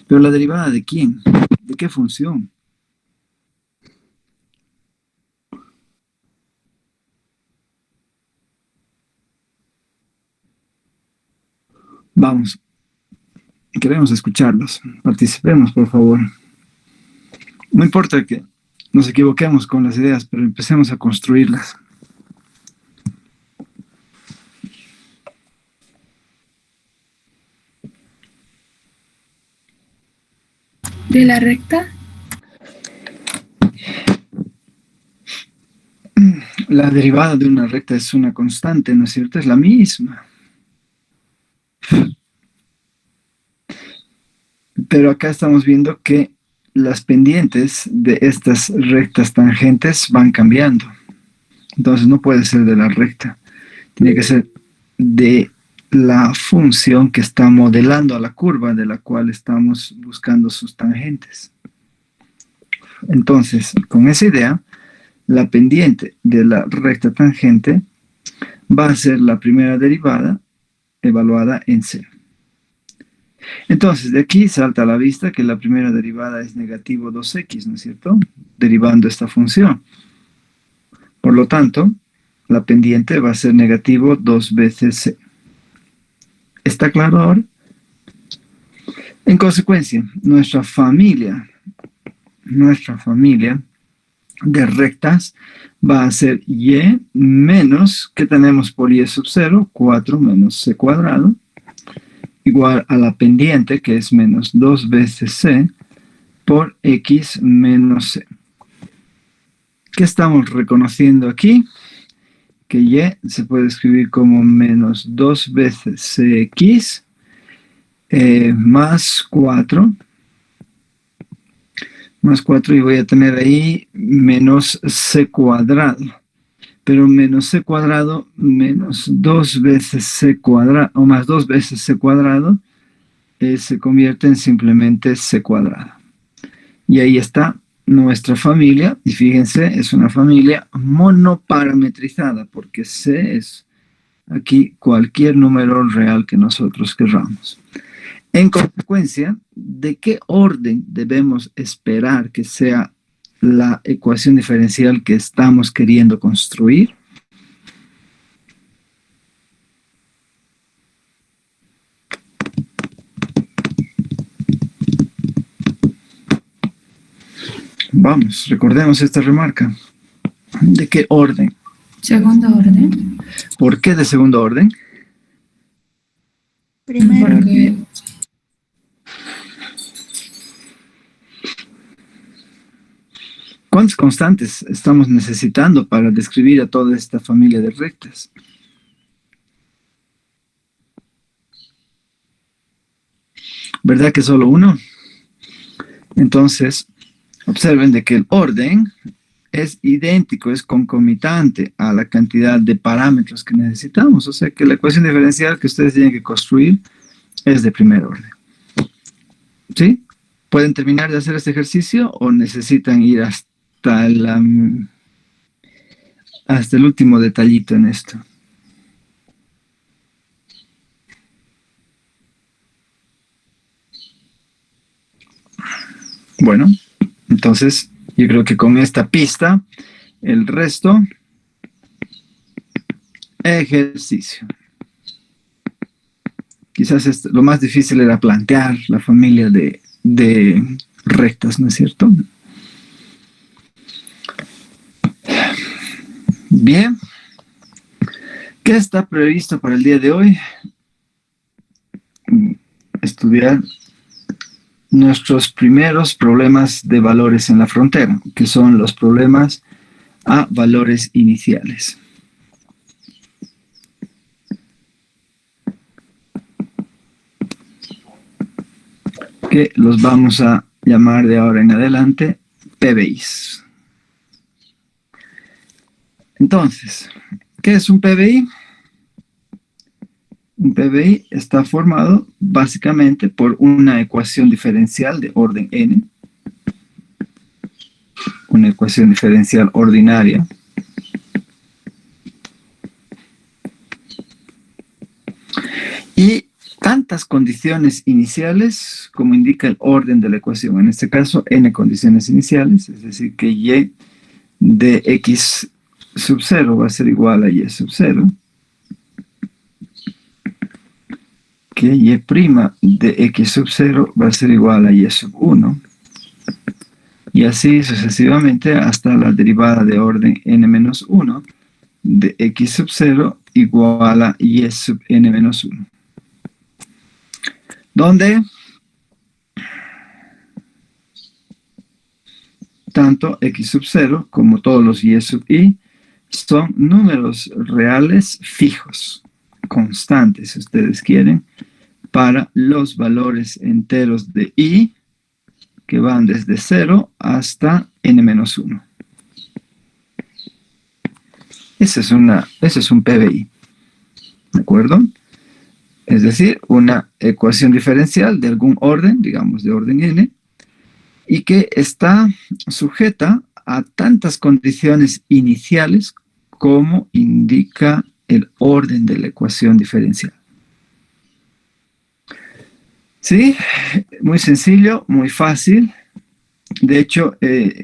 Pero la derivada ¿de quién? ¿De qué función? Vamos, queremos escucharlos. Participemos, por favor. No importa que nos equivoquemos con las ideas, pero empecemos a construirlas. ¿De la recta? La derivada de una recta es una constante, ¿no es cierto? Es la misma. Pero acá estamos viendo que las pendientes de estas rectas tangentes van cambiando. Entonces no puede ser de la recta. Tiene que ser de la función que está modelando a la curva de la cual estamos buscando sus tangentes. Entonces, con esa idea, la pendiente de la recta tangente va a ser la primera derivada evaluada en C. Entonces, de aquí salta a la vista que la primera derivada es negativo 2x, ¿no es cierto? Derivando esta función. Por lo tanto, la pendiente va a ser negativo 2 veces C. ¿Está claro ahora? En consecuencia, nuestra familia de rectas va a ser y menos, ¿qué tenemos por y sub 0? 4 menos c cuadrado, igual a la pendiente, que es menos 2 veces c, por x menos c. ¿Qué estamos reconociendo aquí? Que y se puede escribir como menos 2 veces cx más 4, y voy a tener ahí menos c cuadrado. Pero menos c cuadrado menos 2 veces c cuadrado, o más 2 veces c cuadrado, se convierte en simplemente c cuadrado. Y ahí está nuestra familia, y fíjense, es una familia monoparametrizada, porque c es aquí cualquier número real que nosotros querramos. En consecuencia, ¿de qué orden debemos esperar que sea la ecuación diferencial que estamos queriendo construir? Vamos, recordemos esta remarca. ¿De qué orden? Segundo orden. ¿Por qué de segundo orden? Primero. Porque ¿cuántas constantes estamos necesitando para describir a toda esta familia de rectas? ¿Verdad que solo uno? Entonces, observen de que el orden es idéntico, es concomitante a la cantidad de parámetros que necesitamos. O sea que la ecuación diferencial que ustedes tienen que construir es de primer orden. ¿Sí? ¿Pueden terminar de hacer este ejercicio o necesitan ir hasta el último detallito en esto? Bueno, entonces yo creo que con esta pista, el resto, ejercicio. Quizás lo más difícil era plantear la familia de rectas, ¿no es cierto? Bien. ¿Qué está previsto para el día de hoy? Estudiar nuestros primeros problemas de valores en la frontera, que son los problemas a valores iniciales. Que los vamos a llamar de ahora en adelante PBIs. Entonces, ¿qué es un PBI? Un PBI está formado básicamente por una ecuación diferencial de orden n, una ecuación diferencial ordinaria, y tantas condiciones iniciales como indica el orden de la ecuación. En este caso, n condiciones iniciales, es decir, que y de x sub 0 va a ser igual a y sub 0. Que y' de x sub 0 va a ser igual a y sub 1. Y así sucesivamente hasta la derivada de orden n-1 de x sub 0 igual a y sub n-1. Donde tanto x sub 0 como todos los y sub i son números reales fijos, constantes, si ustedes quieren, para los valores enteros de i que van desde 0 hasta n-1. Ese es un PBI, ¿de acuerdo? Es decir, una ecuación diferencial de algún orden, digamos de orden n, y que está sujeta a tantas condiciones iniciales como indica el orden de la ecuación diferencial. ¿Sí? Muy sencillo, muy fácil. De hecho,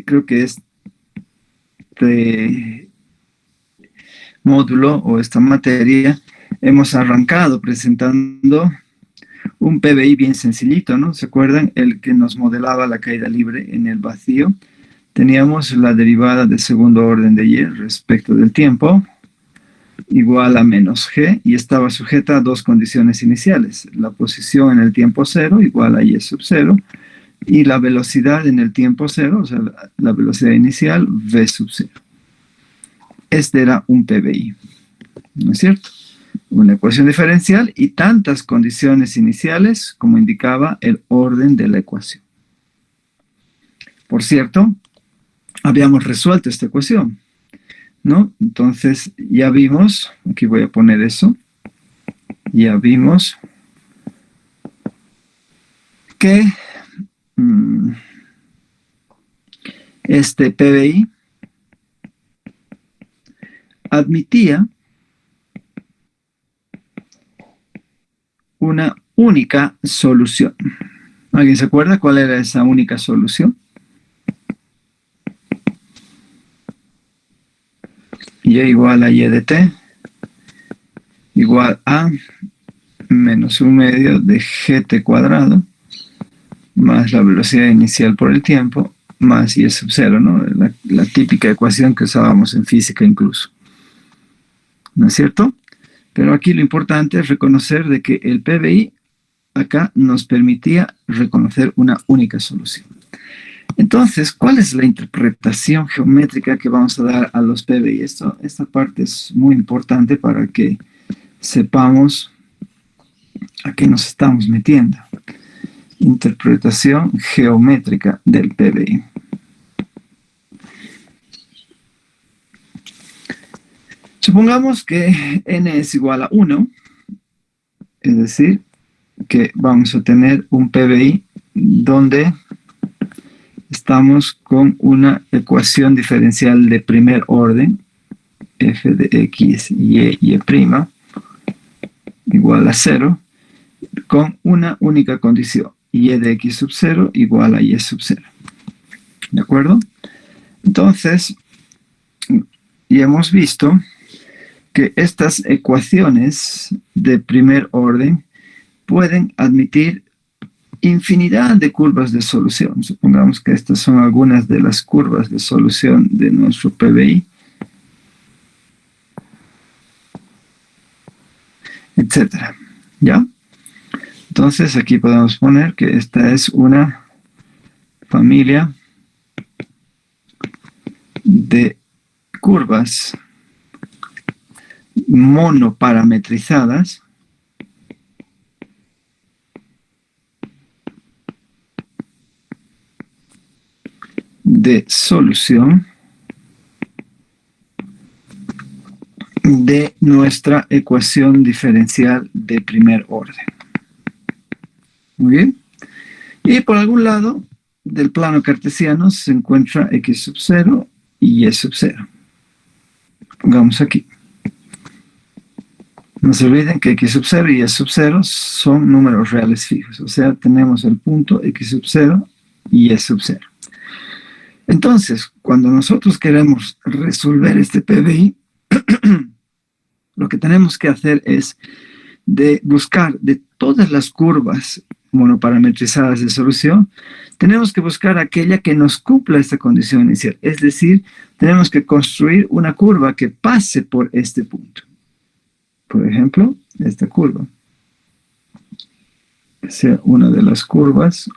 creo que este módulo o esta materia hemos arrancado presentando un PBI bien sencillito, ¿no? ¿Se acuerdan? El que nos modelaba la caída libre en el vacío. Teníamos la derivada de segundo orden de y respecto del tiempo igual a menos g y estaba sujeta a dos condiciones iniciales. La posición en el tiempo 0 igual a y sub 0 y la velocidad en el tiempo 0, o sea, la velocidad inicial v sub 0. Este era un PBI, ¿no es cierto? Una ecuación diferencial y tantas condiciones iniciales como indicaba el orden de la ecuación. Por cierto, habíamos resuelto esta ecuación, ¿no? Entonces ya vimos, aquí voy a poner eso, ya vimos que este PBI admitía una única solución. ¿Alguien se acuerda cuál era esa única solución? Y igual a y de t igual a menos 1/2 de gt cuadrado más la velocidad inicial por el tiempo más y sub 0, ¿no? La típica ecuación que usábamos en física incluso. ¿No es cierto? Pero aquí lo importante es reconocer de que el PBI acá nos permitía reconocer una única solución. Entonces, ¿cuál es la interpretación geométrica que vamos a dar a los PBI? Esta parte es muy importante para que sepamos a qué nos estamos metiendo. Interpretación geométrica del PBI. Supongamos que n es igual a 1, es decir, que vamos a tener un PBI donde estamos con una ecuación diferencial de primer orden, f de x y y' igual a 0, con una única condición, y de x sub 0 igual a y sub 0. ¿De acuerdo? Entonces, ya hemos visto que estas ecuaciones de primer orden pueden admitir infinidad de curvas de solución. Supongamos que estas son algunas de las curvas de solución de nuestro PBI, etcétera. ¿Ya? Entonces aquí podemos poner que esta es una familia de curvas monoparametrizadas de solución de nuestra ecuación diferencial de primer orden. Muy bien. Y por algún lado del plano cartesiano se encuentra x sub 0 y y sub 0. Pongamos aquí. No se olviden que x sub 0 y y sub 0 son números reales fijos. O sea, tenemos el punto x sub 0 y y sub 0. Entonces, cuando nosotros queremos resolver este PBI, lo que tenemos que hacer es de buscar de todas las curvas monoparametrizadas de solución, tenemos que buscar aquella que nos cumpla esta condición inicial. Es decir, tenemos que construir una curva que pase por este punto. Por ejemplo, esta curva. Que sea una de las curvas.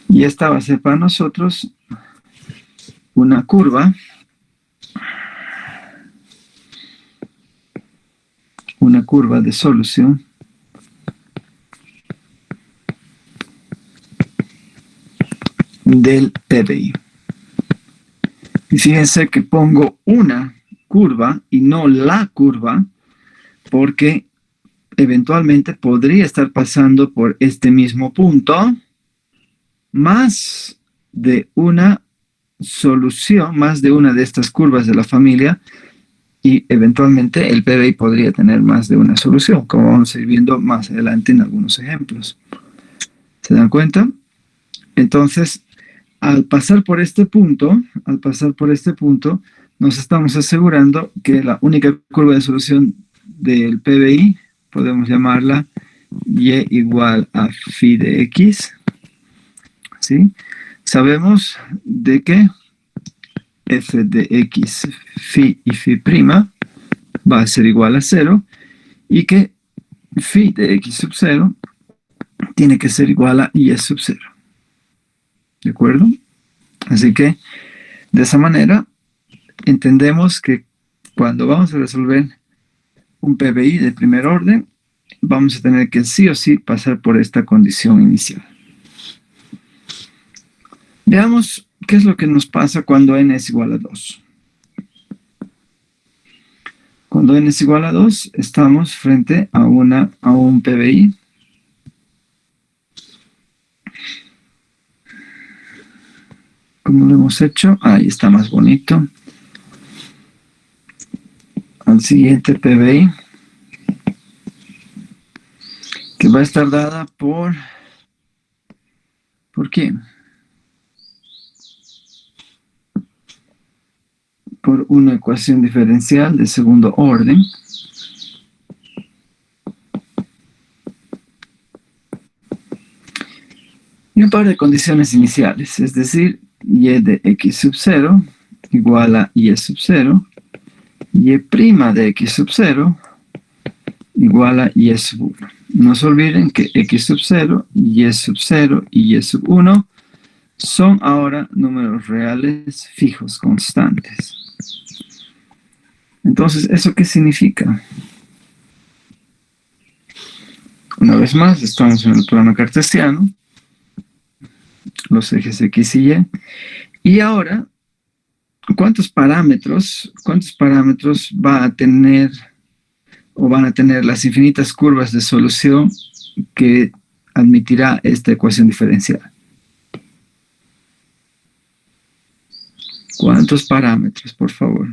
Y esta va a ser para nosotros una curva. Una curva de solución. Del PBI. Y fíjense que pongo una curva y no la curva, porque eventualmente podría estar pasando por este mismo punto, más de una solución, más de una de estas curvas de la familia, y eventualmente el PBI podría tener más de una solución, como vamos a ir viendo más adelante en algunos ejemplos. ¿Se dan cuenta? Entonces, al pasar por este punto, nos estamos asegurando que la única curva de solución del PBI, podemos llamarla y igual a phi de x, ¿sí? Sabemos de que f de x, phi y phi prima va a ser igual a 0 y que phi de x sub 0 tiene que ser igual a y sub 0. ¿De acuerdo? Así que, de esa manera, entendemos que cuando vamos a resolver un PBI de primer orden, vamos a tener que sí o sí pasar por esta condición inicial. Veamos qué es lo que nos pasa cuando n es igual a 2. Cuando n es igual a 2, estamos frente a un PBI como lo hemos hecho. Ahí está más bonito. Al siguiente PBI, que va a estar dada ¿por qué? Por una ecuación diferencial de segundo orden. Y un par de condiciones iniciales, es decir, y de x sub 0 igual a y sub 0, y' de x sub 0 igual a y sub 1. No se olviden que x sub 0, y sub 0 y y sub 1 son ahora números reales fijos, constantes. Entonces, ¿eso qué significa? Una vez más, estamos en el plano cartesiano, los ejes x y y. Y ahora, ¿cuántos parámetros va a tener o van a tener las infinitas curvas de solución que admitirá esta ecuación diferencial? ¿Cuántos parámetros, por favor?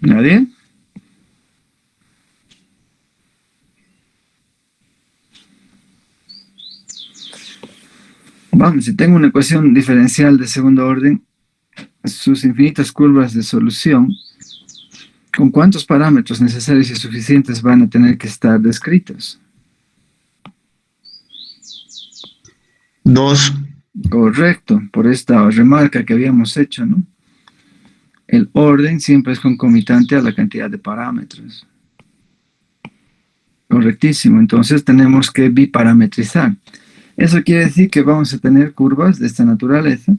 ¿Nadie? Vamos, si tengo una ecuación diferencial de segundo orden, sus infinitas curvas de solución, ¿con cuántos parámetros necesarios y suficientes van a tener que estar descritos? 2. Correcto, por esta remarca que habíamos hecho, ¿no? El orden siempre es concomitante a la cantidad de parámetros. Correctísimo, entonces tenemos que biparametrizar. Eso quiere decir que vamos a tener curvas de esta naturaleza.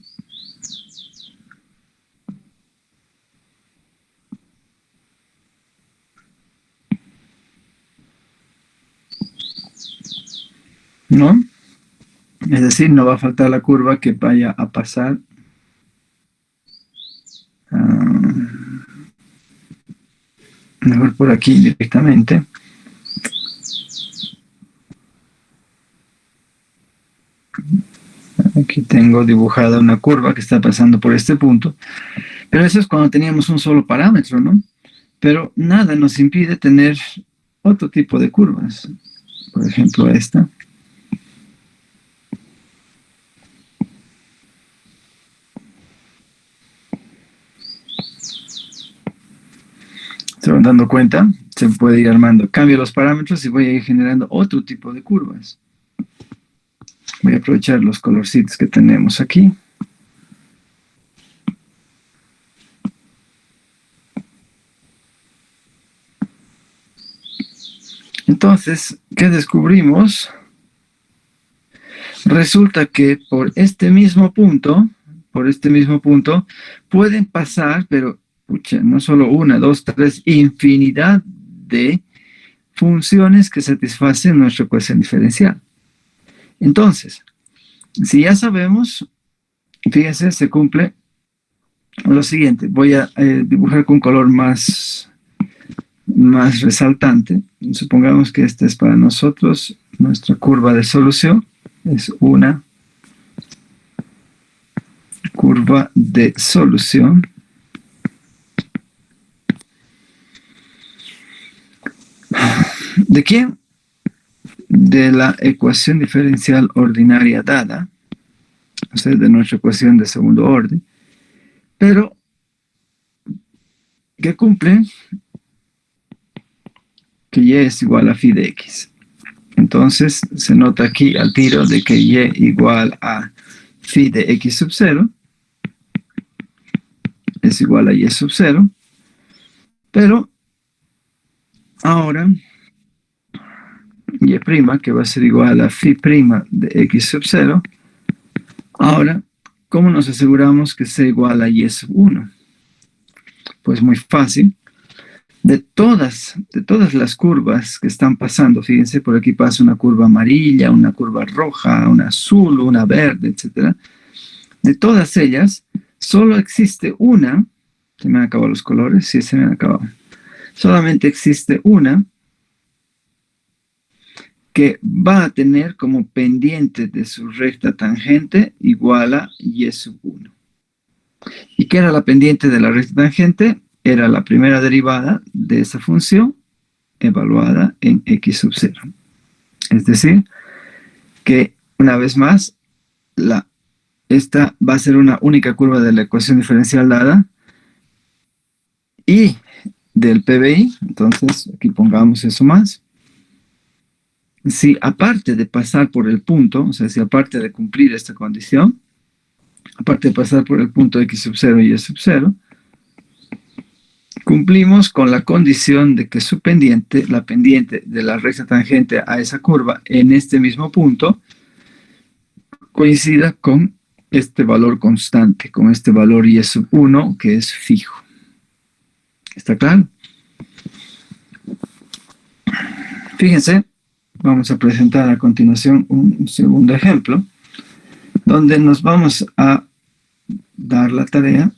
¿No? Es decir, no va a faltar la curva que vaya a pasar mejor por aquí directamente. Aquí tengo tengo dibujada una curva que está pasando por este punto. Pero eso es cuando teníamos un solo parámetro, ¿no? Pero nada nos impide tener otro tipo de curvas. Por ejemplo, esta. Se van dando cuenta, se puede ir armando. Cambio los parámetros y voy a ir generando otro tipo de curvas. Voy a aprovechar los colorcitos que tenemos aquí. Entonces, ¿qué descubrimos? Resulta que por este mismo punto, pueden pasar, pero pucha, no solo una, dos, tres, infinidad de funciones que satisfacen nuestra ecuación diferencial. Entonces, si ya sabemos, fíjense, se cumple lo siguiente. Voy a dibujar con color más resaltante. Supongamos que esta es para nosotros nuestra curva de solución. Es una curva de solución. ¿De quién? De la ecuación diferencial ordinaria dada, o sea, de nuestra ecuación de segundo orden, pero que cumple que y es igual a phi de x. Entonces, se nota aquí al tiro de que y igual a phi de x sub 0 es igual a y sub 0, pero ahora y' que va a ser igual a phi' de x sub 0. Ahora, ¿cómo nos aseguramos que sea igual a y sub 1? Pues muy fácil. De todas las curvas que están pasando, fíjense, por aquí pasa una curva amarilla, una curva roja, una azul, una verde, etc. De todas ellas, solo existe una, se me han acabado los colores, sí, se me han acabado. Solamente existe una que va a tener como pendiente de su recta tangente igual a y sub 1. ¿Y qué era la pendiente de la recta tangente? Era la primera derivada de esa función evaluada en x sub 0. Es decir, que una vez más, esta va a ser una única curva de la ecuación diferencial dada y del PBI. Entonces, aquí pongamos eso más. Si aparte de pasar por el punto, o sea, si aparte de cumplir esta condición, aparte de pasar por el punto x sub 0 y y sub 0, cumplimos con la condición de que su pendiente, la pendiente de la recta tangente a esa curva en este mismo punto, coincida con este valor constante, con este valor y sub 1 que es fijo. ¿Está claro? Fíjense, vamos a presentar a continuación un segundo ejemplo, donde nos vamos a dar la tarea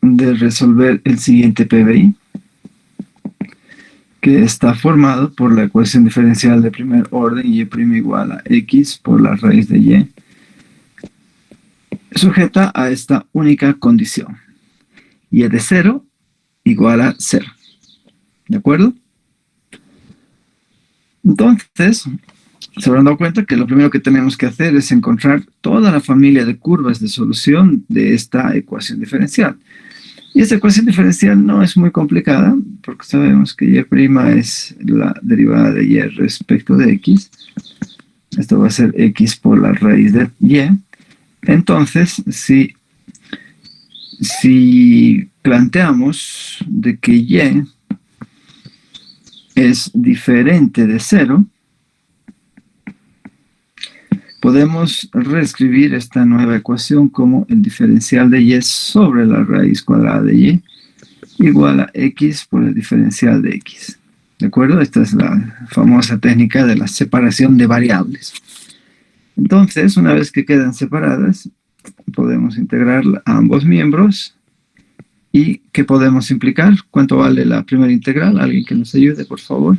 de resolver el siguiente PBI, que está formado por la ecuación diferencial de primer orden y' igual a x por la raíz de y, sujeta a esta única condición, y de 0 igual a 0. ¿De acuerdo? Entonces, se habrán dado cuenta que lo primero que tenemos que hacer es encontrar toda la familia de curvas de solución de esta ecuación diferencial. Y esta ecuación diferencial no es muy complicada, porque sabemos que y' es la derivada de y respecto de x. Esto va a ser x por la raíz de y. Entonces, si planteamos de que y es diferente de 0, podemos reescribir esta nueva ecuación como el diferencial de y sobre la raíz cuadrada de y igual a x por el diferencial de x. ¿De acuerdo? Esta es la famosa técnica de la separación de variables. Entonces, una vez que quedan separadas, podemos integrar a ambos miembros. ¿Y qué podemos implicar? ¿Cuánto vale la primera integral? ¿Alguien que nos ayude, por favor?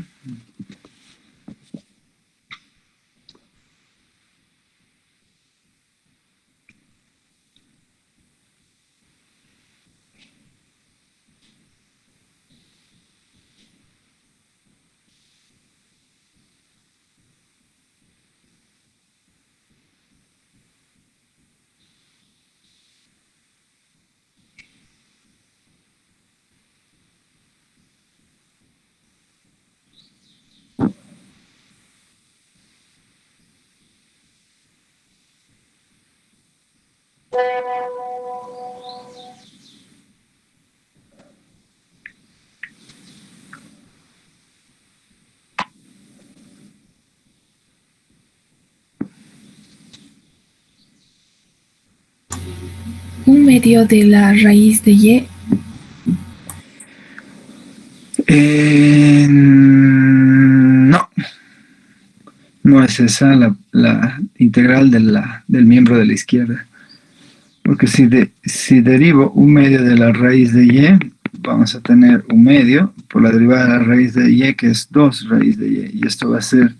un medio de la raíz de y. No, no es esa la integral del miembro de la izquierda. Porque si derivo un medio de la raíz de y, vamos a tener un medio por la derivada de la raíz de y, que es 2 raíz de y. Y esto va a ser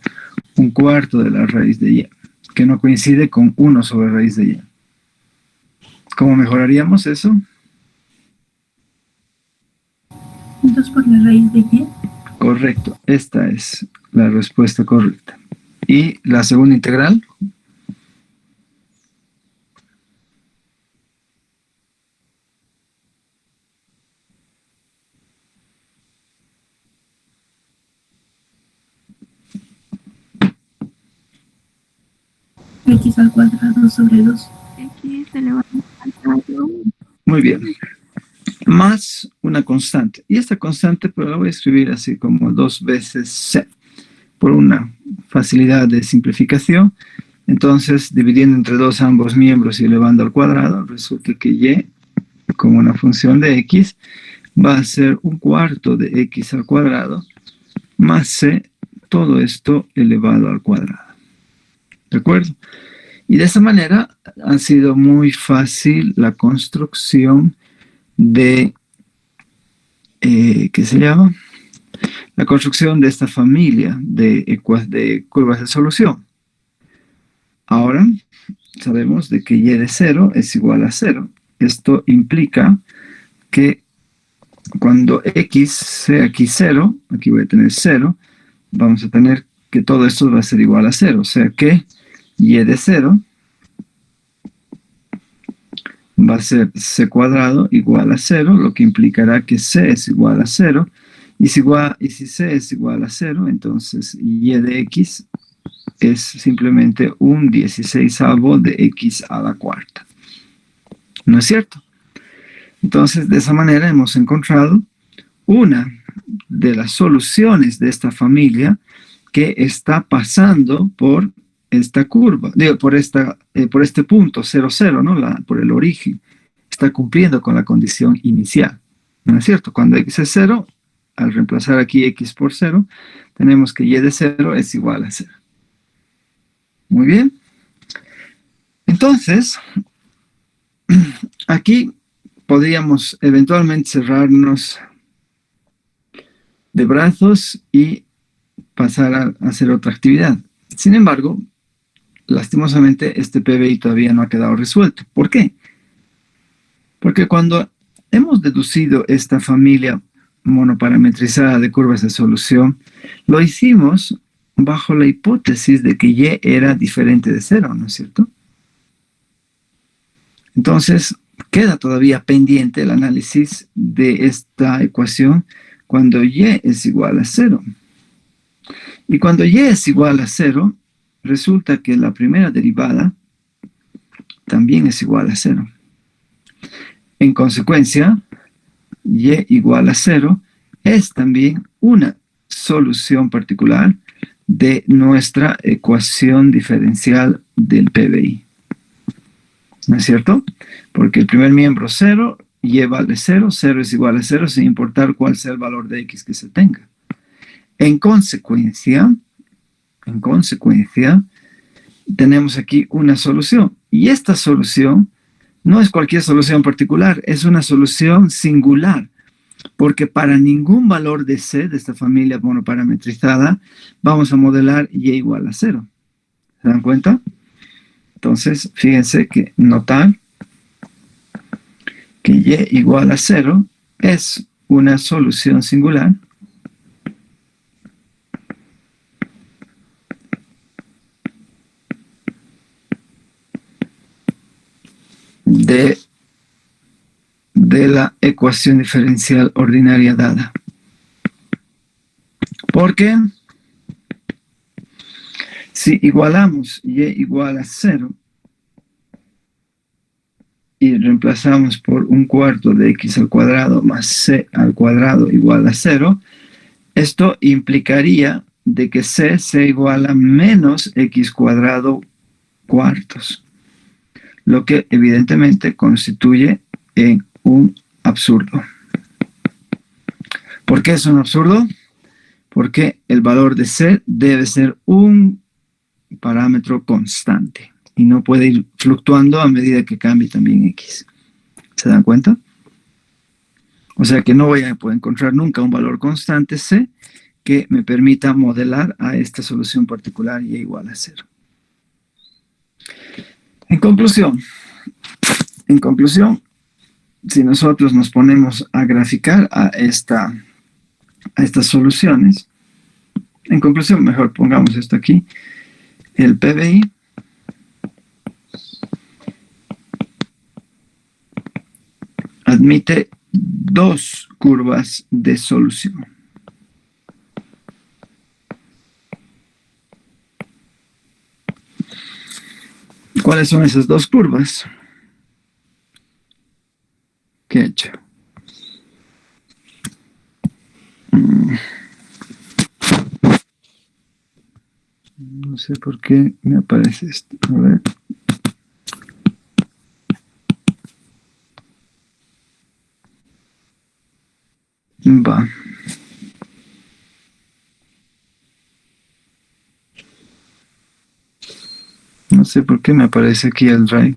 un cuarto de la raíz de y, que no coincide con 1 sobre raíz de y. ¿Cómo mejoraríamos eso? 2 por la raíz de y. Correcto, esta es la respuesta correcta. ¿Y la segunda integral? X al cuadrado sobre 2. X elevado al cuadrado. Muy bien. Más una constante. Y esta constante, pues la voy a escribir así como 2 veces c, por una facilidad de simplificación. Entonces, dividiendo entre 2 ambos miembros y elevando al cuadrado, resulta que y, como una función de x, va a ser un cuarto de x al cuadrado, más c, todo esto elevado al cuadrado. ¿De acuerdo? Y de esa manera ha sido muy fácil la construcción de, ¿qué se llama? La construcción de esta familia de curvas de solución. Ahora sabemos de que y de 0 es igual a 0. Esto implica que cuando x sea aquí 0, aquí voy a tener 0, vamos a tener que todo esto va a ser igual a 0. O sea que y de 0 va a ser c cuadrado igual a 0, lo que implicará que c es igual a 0. Y si c es igual a 0, entonces y de x es simplemente un 16avo de x a la cuarta. ¿No es cierto? Entonces, de esa manera hemos encontrado una de las soluciones de esta familia que está pasando por esta curva, por este punto 0, 0, ¿no? Por el origen. Está cumpliendo con la condición inicial. ¿No es cierto? Cuando x es 0, al reemplazar aquí x por 0, tenemos que y de 0 es igual a 0. Muy bien. Entonces, aquí podríamos eventualmente cerrarnos de brazos y pasar a hacer otra actividad. Sin embargo, lastimosamente este PBI todavía no ha quedado resuelto. ¿Por qué? Porque cuando hemos deducido esta familia monoparametrizada de curvas de solución, lo hicimos bajo la hipótesis de que y era diferente de 0, ¿no es cierto? Entonces, queda todavía pendiente el análisis de esta ecuación cuando y es igual a 0. Y cuando y es igual a 0, resulta que la primera derivada también es igual a 0. En consecuencia, y igual a 0 es también una solución particular de nuestra ecuación diferencial del PBI. ¿No es cierto? Porque el primer miembro 0, y vale 0, 0 es igual a 0 sin importar cuál sea el valor de x que se tenga. En consecuencia, tenemos aquí una solución. Y esta solución no es cualquier solución particular, es una solución singular. Porque para ningún valor de c, de esta familia monoparametrizada, vamos a modelar y igual a 0. ¿Se dan cuenta? Entonces, fíjense que notar que y igual a 0 es una solución singular de la ecuación diferencial ordinaria dada. Porque si igualamos y igual a 0 y reemplazamos por un cuarto de x al cuadrado más c al cuadrado igual a 0, esto implicaría de que c se iguala a menos x cuadrado cuartos. lo que evidentemente constituye un absurdo. ¿Por qué es un absurdo? Porque el valor de C debe ser un parámetro constante y no puede ir fluctuando a medida que cambie también X. ¿Se dan cuenta? O sea que no voy a poder encontrar nunca un valor constante C que me permita modelar a esta solución particular y igual a 0. En conclusión, si nosotros nos ponemos a graficar a estas soluciones, en conclusión, mejor pongamos esto aquí, el PBI admite dos curvas de solución. ¿Cuáles son esas dos curvas? ¿Qué he hecho? No sé por qué me aparece esto. A ver. Va. No sé por qué me aparece aquí el Drive.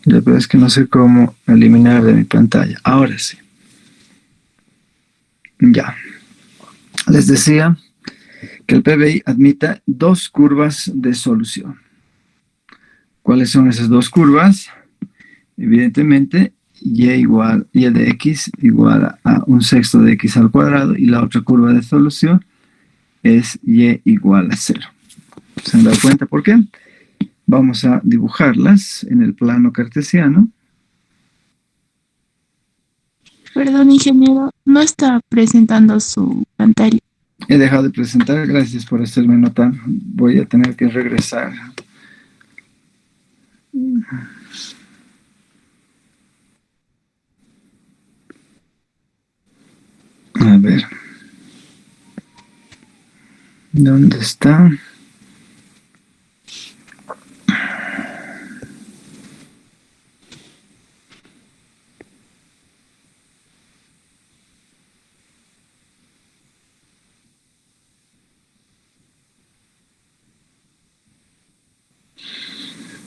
La verdad es que no sé cómo eliminar de mi pantalla. Ahora sí. Ya. Les decía que el PBI admita dos curvas de solución. ¿Cuáles son esas dos curvas? Evidentemente, y de x igual a un sexto de x al cuadrado, y la otra curva de solución es y igual a 0. ¿Se han dado cuenta por qué? Vamos a dibujarlas en el plano cartesiano. Perdón, ingeniero, no está presentando su pantalla. He dejado de presentar, gracias por hacerme notar. Voy a tener que regresar. A ver. ¿Dónde está?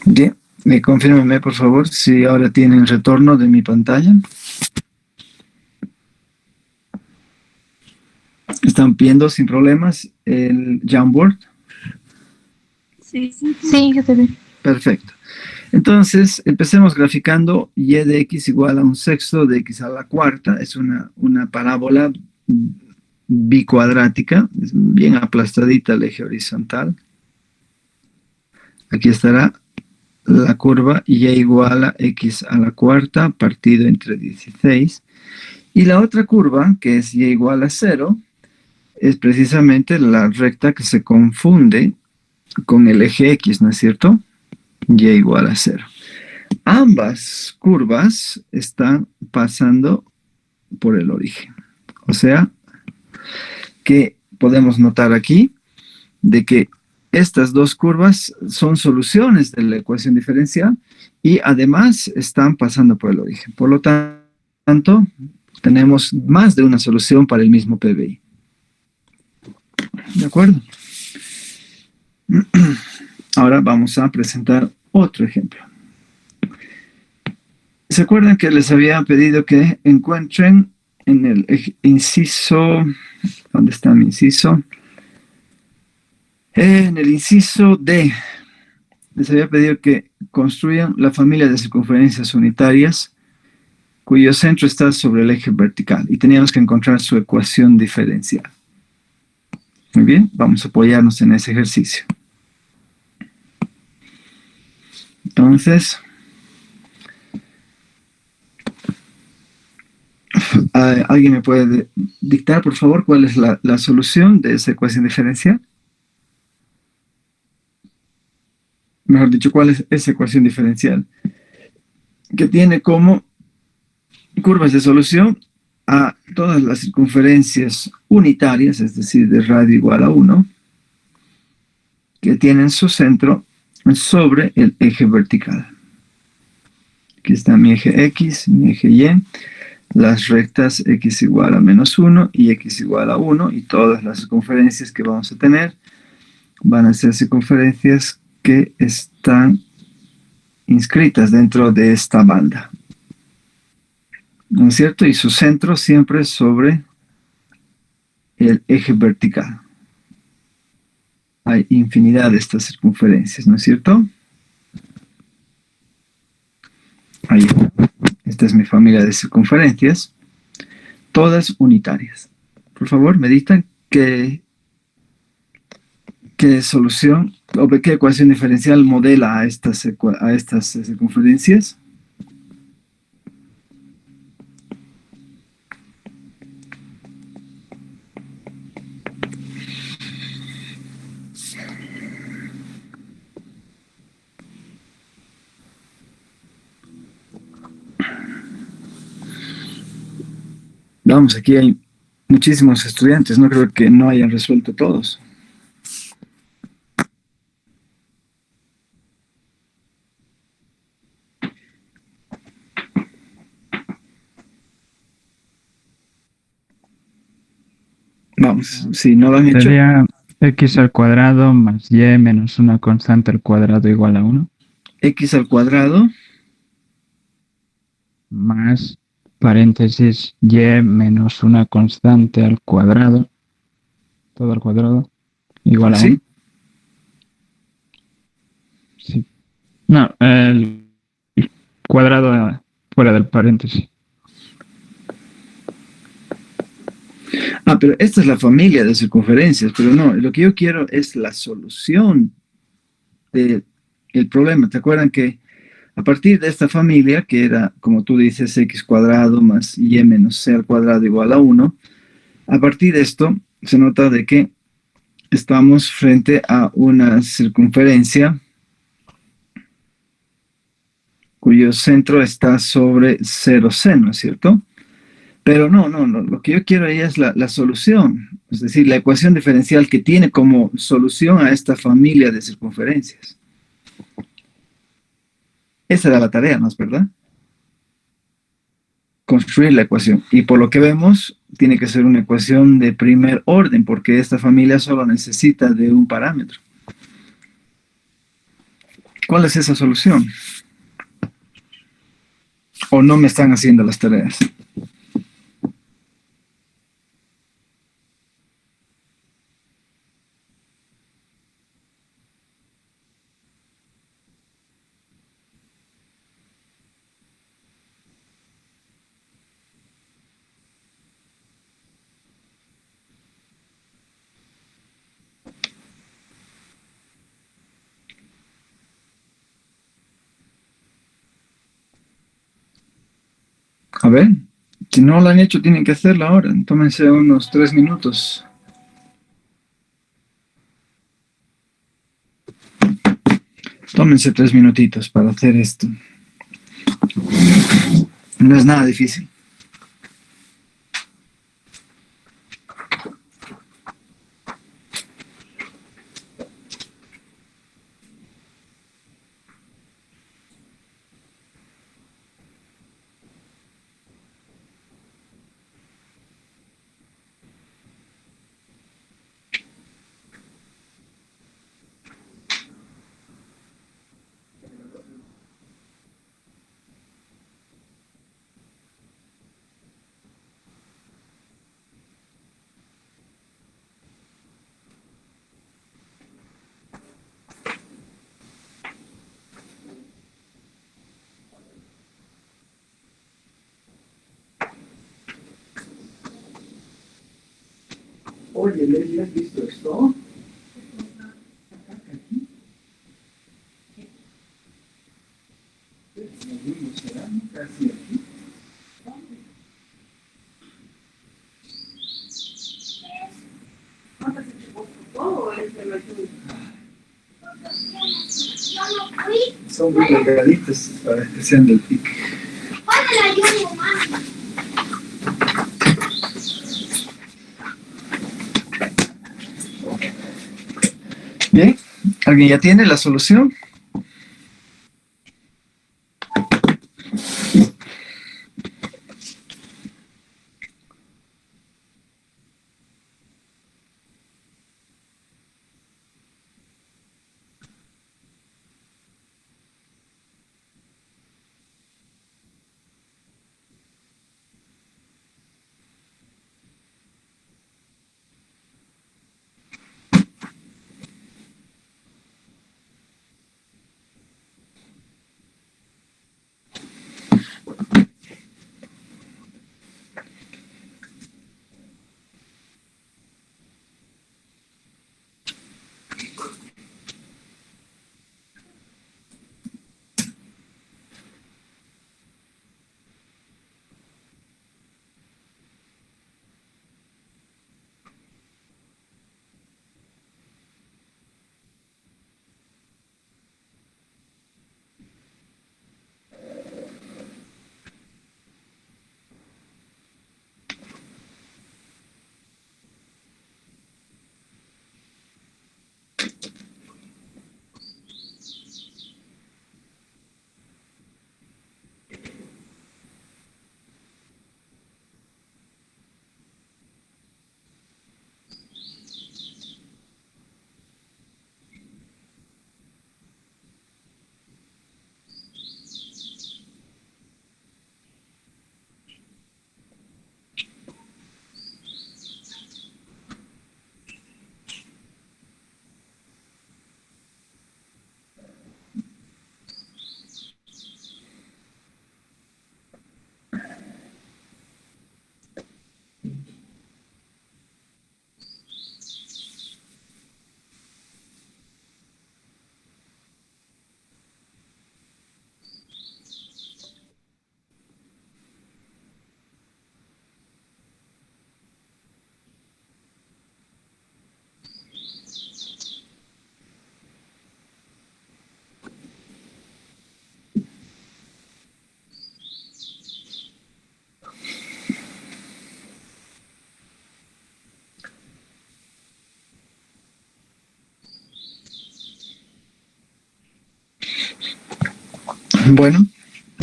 Bien, confírmeme por favor si ahora tienen retorno de mi pantalla. ¿Están viendo sin problemas el Jamboard? Sí, ya se ve. Perfecto. Entonces, empecemos graficando y de x igual a un sexto de x a la cuarta. Es una parábola bicuadrática, es bien aplastadita el eje horizontal. Aquí estará la curva y igual a x a la cuarta partido entre 16. Y la otra curva, que es y igual a 0, es precisamente la recta que se confunde con el eje x, ¿no es cierto? Y igual a 0. Ambas curvas están pasando por el origen. O sea, que podemos notar aquí de que estas dos curvas son soluciones de la ecuación diferencial y además están pasando por el origen. Por lo tanto, tenemos más de una solución para el mismo PBI. ¿De acuerdo? Ahora vamos a presentar otro ejemplo. ¿Se acuerdan que les había pedido que encuentren en el inciso, ¿dónde está mi inciso? En el inciso D, les había pedido que construyan la familia de circunferencias unitarias cuyo centro está sobre el eje vertical y teníamos que encontrar su ecuación diferencial. Muy bien, vamos a apoyarnos en ese ejercicio. Entonces, ¿alguien me puede dictar, por favor, cuál es la solución de esa ecuación diferencial? Mejor dicho, ¿cuál es esa ecuación diferencial? Que tiene como curvas de solución a todas las circunferencias unitarias, es decir, de radio igual a 1, que tienen su centro sobre el eje vertical. Aquí está mi eje X, mi eje Y. Las rectas X igual a menos 1 y X igual a 1. Y todas las circunferencias que vamos a tener van a ser circunferencias que están inscritas dentro de esta banda. ¿No es cierto? Y su centro siempre sobre el eje vertical. Hay infinidad de estas circunferencias, ¿no es cierto? Ahí. Esta es mi familia de circunferencias, todas unitarias. Por favor, meditan qué solución o qué ecuación diferencial modela a estas circunferencias. Vamos, aquí hay muchísimos estudiantes, no creo que no hayan resuelto todos. Vamos, si no lo han hecho. Sería x al cuadrado más y menos una constante al cuadrado igual a 1. X al cuadrado. Más paréntesis y menos una constante al cuadrado. Todo al cuadrado. Igual a 1. ¿Sí? Sí. No, el cuadrado fuera del paréntesis. Ah, pero esta es la familia de circunferencias, pero no, lo que yo quiero es la solución del problema. ¿Te acuerdan que a partir de esta familia, que era, como tú dices, x cuadrado más y menos c al cuadrado igual a 1, a partir de esto se nota de que estamos frente a una circunferencia cuyo centro está sobre 0c, ¿no es cierto? Pero no, lo que yo quiero ahí es la solución, es decir, la ecuación diferencial que tiene como solución a esta familia de circunferencias. Esa era la tarea, ¿no es verdad? Construir la ecuación. Y por lo que vemos, tiene que ser una ecuación de primer orden, porque esta familia solo necesita de un parámetro. ¿Cuál es esa solución? ¿O no me están haciendo las tareas? A ver, si no lo han hecho, tienen que hacerlo ahora. Tómense unos 3 minutos. Tómense 3 minutitos para hacer esto. No es nada difícil. Oye, Leslie, ¿has visto esto? Son muy delgaditos para que sean del pique. Bien, ¿alguien ya tiene la solución? Bueno,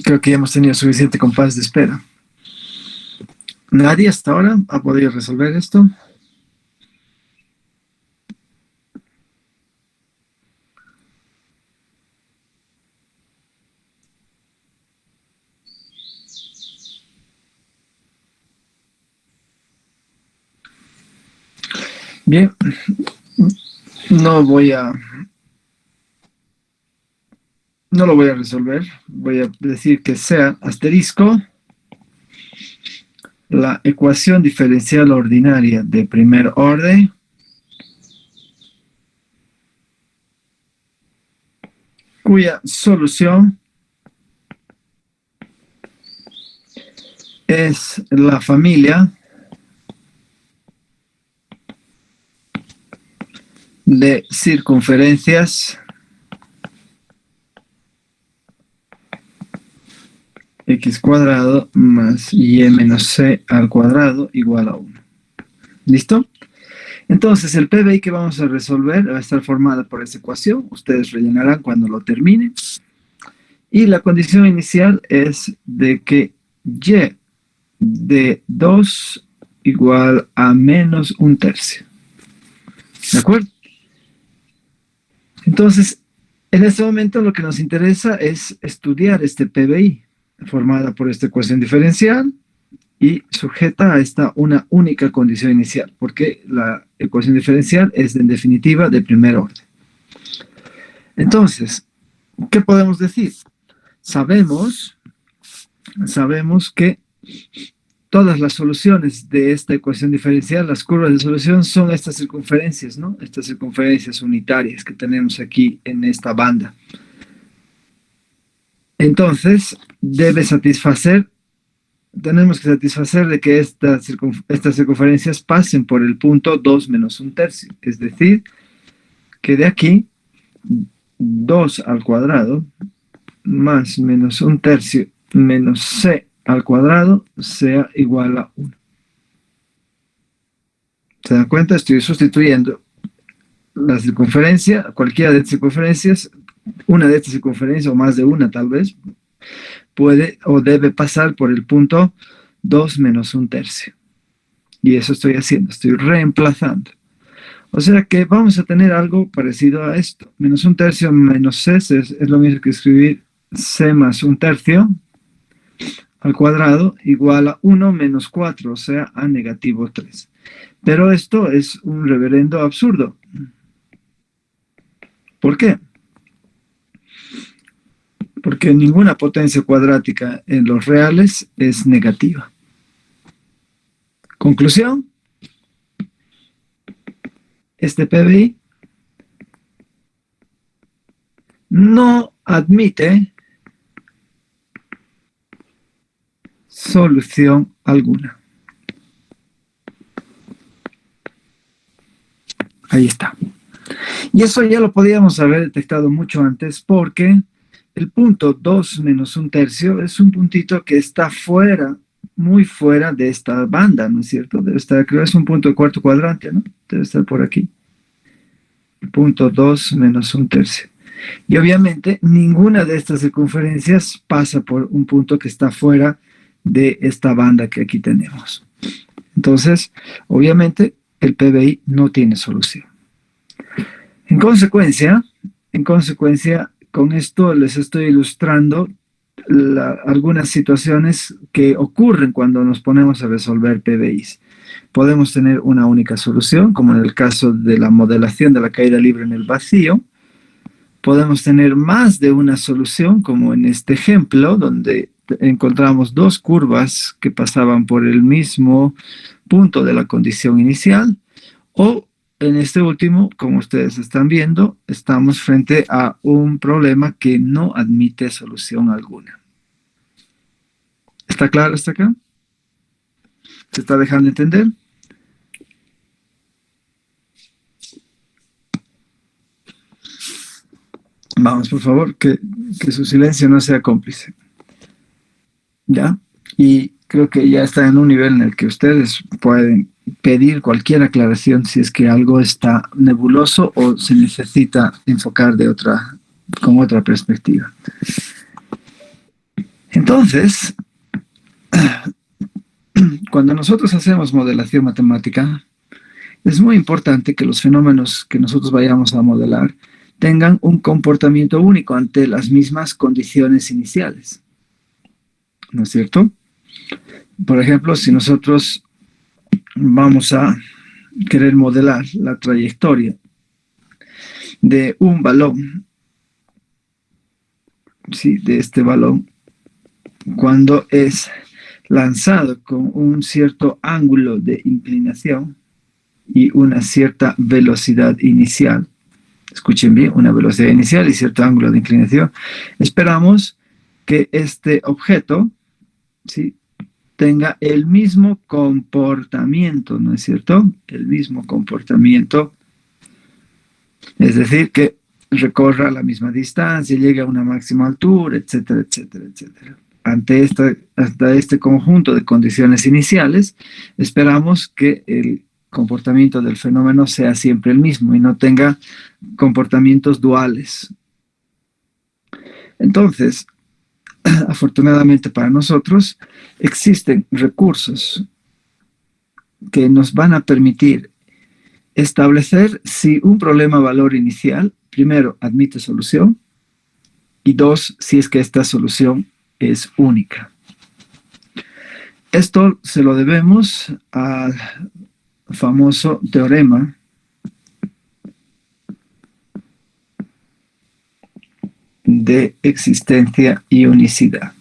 creo que ya hemos tenido suficiente compás de espera. ¿Nadie hasta ahora ha podido resolver esto? Bien, no lo voy a resolver. Voy a decir que sea asterisco la ecuación diferencial ordinaria de primer orden cuya solución es la familia de circunferencias x cuadrado más y menos c al cuadrado igual a 1. ¿Listo? Entonces, el PBI que vamos a resolver va a estar formado por esta ecuación. Ustedes rellenarán cuando lo terminen. Y la condición inicial es de que y de 2 igual a menos 1/3. ¿De acuerdo? Entonces, en este momento lo que nos interesa es estudiar este PBI, formada por esta ecuación diferencial y sujeta a esta una única condición inicial, porque la ecuación diferencial es en definitiva de primer orden. Entonces, ¿qué podemos decir? Sabemos que todas las soluciones de esta ecuación diferencial, las curvas de solución, son estas circunferencias, ¿no? Estas circunferencias unitarias que tenemos aquí en esta banda. Entonces, tenemos que satisfacer de que estas circunferencias pasen por el punto 2 menos 1/3. Es decir, que de aquí, 2 al cuadrado más menos 1/3 menos c al cuadrado sea igual a 1. ¿Se dan cuenta? Estoy sustituyendo la circunferencia, cualquiera de estas circunferencias, una de estas circunferencias o más de una tal vez, puede o debe pasar por el punto 2 menos 1/3. Y eso estoy haciendo, estoy reemplazando. O sea que vamos a tener algo parecido a esto. Menos 1/3 menos c es lo mismo que escribir c más 1/3 al cuadrado igual a 1 menos 4, o sea, a negativo 3. Pero esto es un reverendo absurdo. ¿Por qué? Porque ninguna potencia cuadrática en los reales es negativa. Conclusión. Este PBI no admite solución alguna. Ahí está. Y eso ya lo podíamos haber detectado mucho antes, porque el punto 2 menos 1/3 es un puntito que está fuera, muy fuera de esta banda, ¿no es cierto? Debe estar, creo que es un punto de cuarto cuadrante, ¿no? Debe estar por aquí. El punto 2 menos 1/3. Y obviamente ninguna de estas circunferencias pasa por un punto que está fuera de esta banda que aquí tenemos. Entonces, obviamente, el PBI no tiene solución. En consecuencia, con esto les estoy ilustrando algunas situaciones que ocurren cuando nos ponemos a resolver PBIs. Podemos tener una única solución, como en el caso de la modelación de la caída libre en el vacío. Podemos tener más de una solución, como en este ejemplo, donde encontramos dos curvas que pasaban por el mismo punto de la condición inicial, o en este último, como ustedes están viendo, estamos frente a un problema que no admite solución alguna. ¿Está claro hasta acá? ¿Se está dejando entender? Vamos, por favor, que su silencio no sea cómplice. ¿Ya? Y creo que ya está en un nivel en el que ustedes pueden pedir cualquier aclaración si es que algo está nebuloso o se necesita enfocar con otra perspectiva. Entonces, cuando nosotros hacemos modelación matemática, es muy importante que los fenómenos que nosotros vayamos a modelar tengan un comportamiento único ante las mismas condiciones iniciales. ¿No es cierto? Por ejemplo, si nosotros vamos a querer modelar la trayectoria de un balón, ¿sí? De este balón, cuando es lanzado con un cierto ángulo de inclinación y una cierta velocidad inicial, escuchen bien, una velocidad inicial y cierto ángulo de inclinación, esperamos que este objeto, ¿sí?, tenga el mismo comportamiento, ¿no es cierto? El mismo comportamiento, es decir, que recorra la misma distancia, llegue a una máxima altura, etcétera, etcétera, etcétera. Hasta este conjunto de condiciones iniciales, esperamos que el comportamiento del fenómeno sea siempre el mismo y no tenga comportamientos duales. Entonces, afortunadamente para nosotros, existen recursos que nos van a permitir establecer si un problema valor inicial, primero, admite solución, y dos, si es que esta solución es única. Esto se lo debemos al famoso teorema de existencia y unicidad.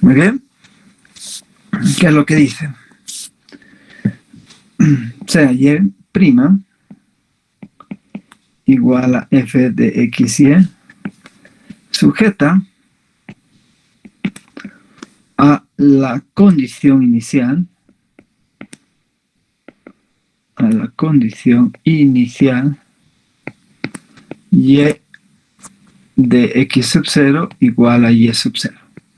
Muy bien. ¿Qué es lo que dice? Sea y' igual a f de x y sujeta a la condición inicial, y de x sub 0 igual a y sub 0.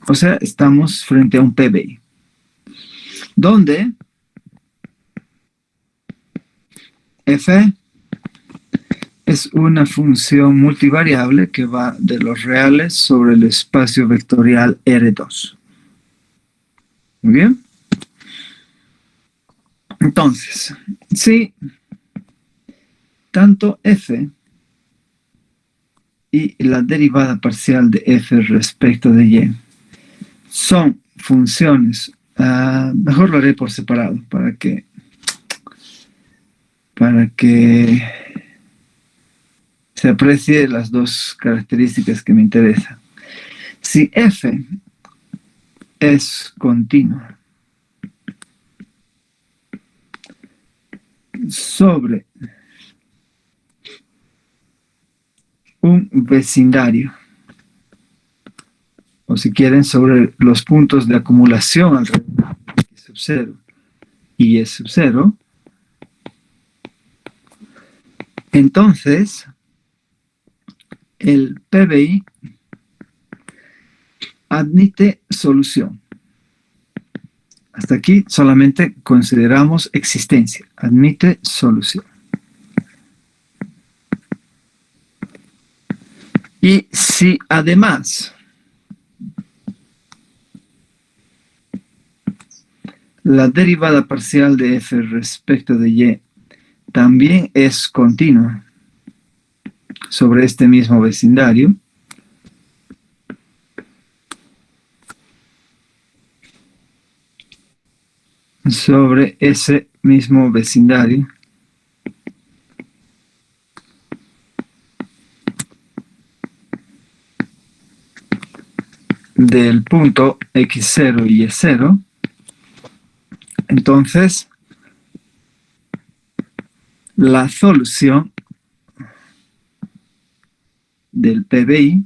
O sea, estamos frente a un PBI, donde f es una función multivariable que va de los reales sobre el espacio vectorial R2. Muy bien. Entonces, si tanto f y la derivada parcial de f respecto de y son funciones, mejor lo haré por separado para que se aprecie las dos características que me interesan. Si f es continua sobre un vecindario, o si quieren, sobre los puntos de acumulación alrededor de x sub 0 y y sub 0, entonces el PBI admite solución. Hasta aquí solamente consideramos existencia. Admite solución. Y si además la derivada parcial de f respecto de y también es continua sobre este mismo vecindario, sobre ese mismo vecindario, del punto x0 y y0, entonces la solución del PBI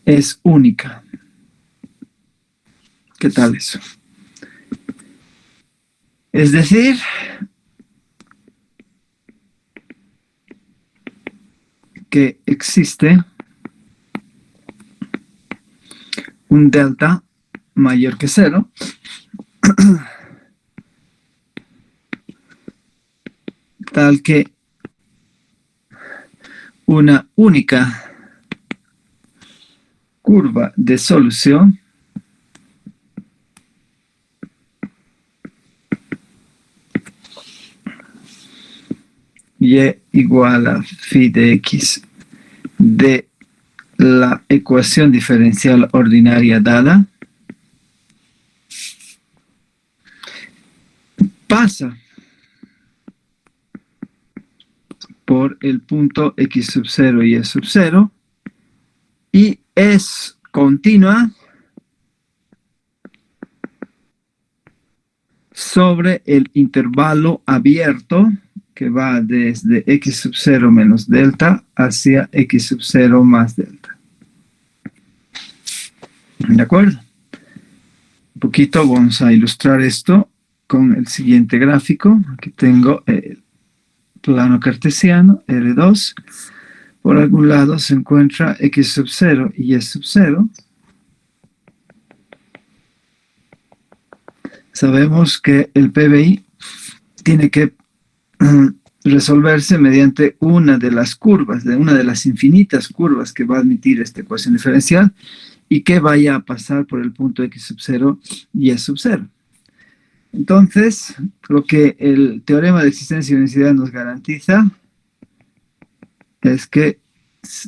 es única. ¿Qué tal eso? Es decir, que existe un delta mayor que 0, tal que una única curva de solución y igual a phi de x de la ecuación diferencial ordinaria dada pasa por el punto x sub 0 y y sub 0 y es continua sobre el intervalo abierto que va desde x sub 0 menos delta hacia x sub 0 más delta. ¿De acuerdo? Un poquito vamos a ilustrar esto con el siguiente gráfico. Aquí tengo el plano cartesiano, R2. Por algún lado se encuentra x sub 0 y y sub 0. Sabemos que el PBI tiene que resolverse mediante una de las curvas, de una de las infinitas curvas que va a admitir esta ecuación diferencial y que vaya a pasar por el punto x sub 0 y y sub 0. Entonces, lo que el teorema de existencia y unicidad nos garantiza es que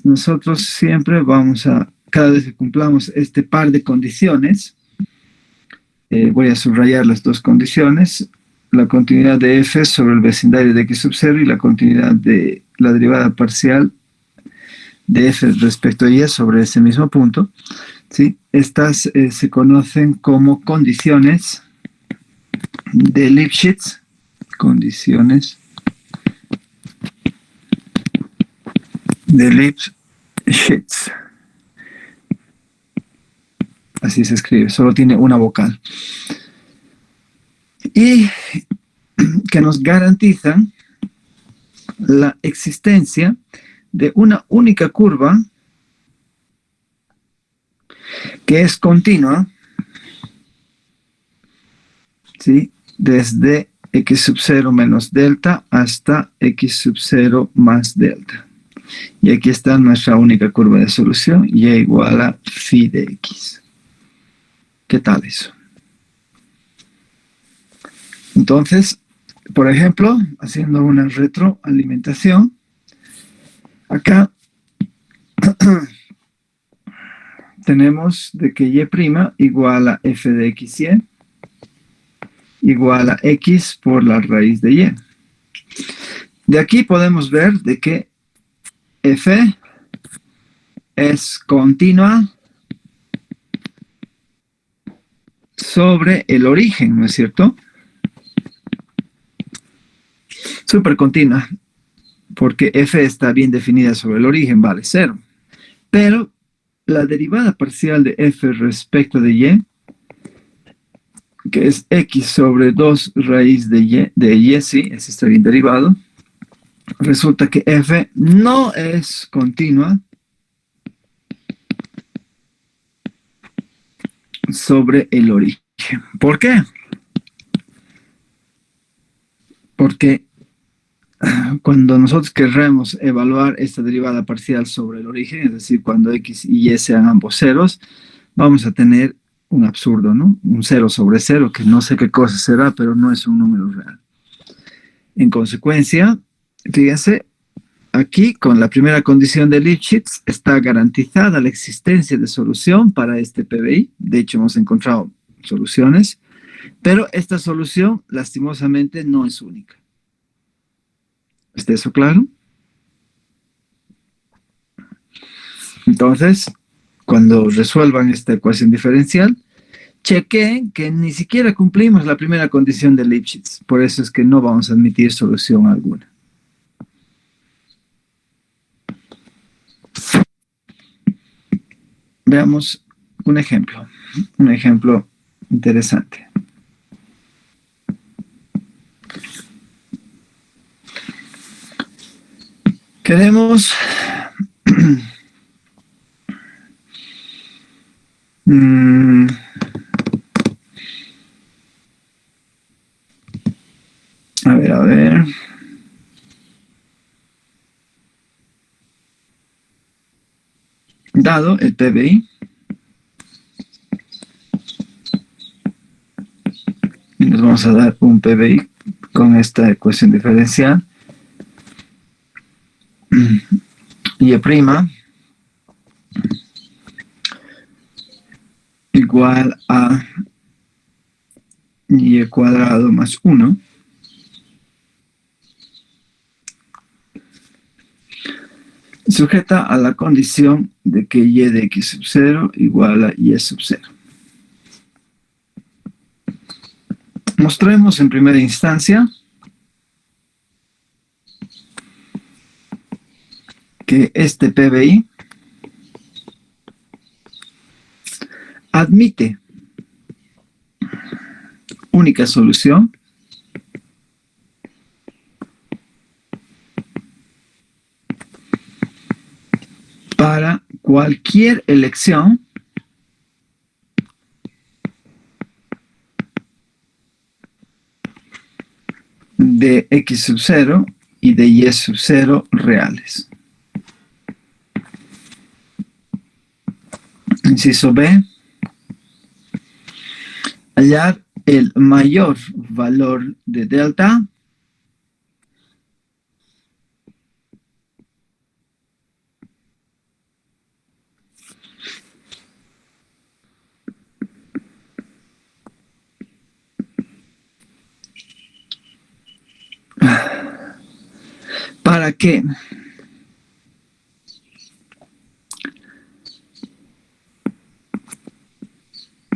nosotros siempre vamos a, cada vez que cumplamos este par de condiciones, voy a subrayar las dos condiciones, la continuidad de f sobre el vecindario de x sub 0 y la continuidad de la derivada parcial de f respecto a y sobre ese mismo punto, ¿sí? Estas se conocen como condiciones de Lipschitz, condiciones de Lipschitz. Así se escribe, solo tiene una vocal. Y que nos garantizan la existencia de una única curva que es continua, ¿sí? Desde x sub 0 menos delta hasta x sub 0 más delta. Y aquí está nuestra única curva de solución, y igual a phi de x. ¿Qué tal eso? Entonces, por ejemplo, haciendo una retroalimentación, acá tenemos de que y' igual a f de xy igual a x por la raíz de y. De aquí podemos ver de que f es continua sobre el origen, ¿no es cierto? Súper continua, porque f está bien definida sobre el origen, vale 0. Pero la derivada parcial de f respecto de y, que es x sobre 2 raíz de y, sí, ese está bien derivado, resulta que f no es continua sobre el origen. ¿Por qué? Porque cuando nosotros querremos evaluar esta derivada parcial sobre el origen, es decir, cuando x y y sean ambos ceros, vamos a tener un absurdo, ¿no? Un 0 sobre 0, que no sé qué cosa será, pero no es un número real. En consecuencia, fíjense, aquí con la primera condición de Lipschitz está garantizada la existencia de solución para este PBI. De hecho, hemos encontrado soluciones, pero esta solución lastimosamente no es única. ¿Está eso claro? Entonces, cuando resuelvan esta ecuación diferencial, chequeen que ni siquiera cumplimos la primera condición de Lipschitz. Por eso es que no vamos a admitir solución alguna. Veamos un ejemplo interesante. Queremos A ver. Dado el PBI, y nos vamos a dar un PBI con esta ecuación diferencial, y prima igual a y cuadrado más 1 sujeta a la condición de que y de x sub 0 igual a y sub 0. Mostremos en primera instancia que este PBI admite única solución para cualquier elección de x sub 0 y de y sub 0 reales. Inciso B. Hallar el mayor valor de delta para que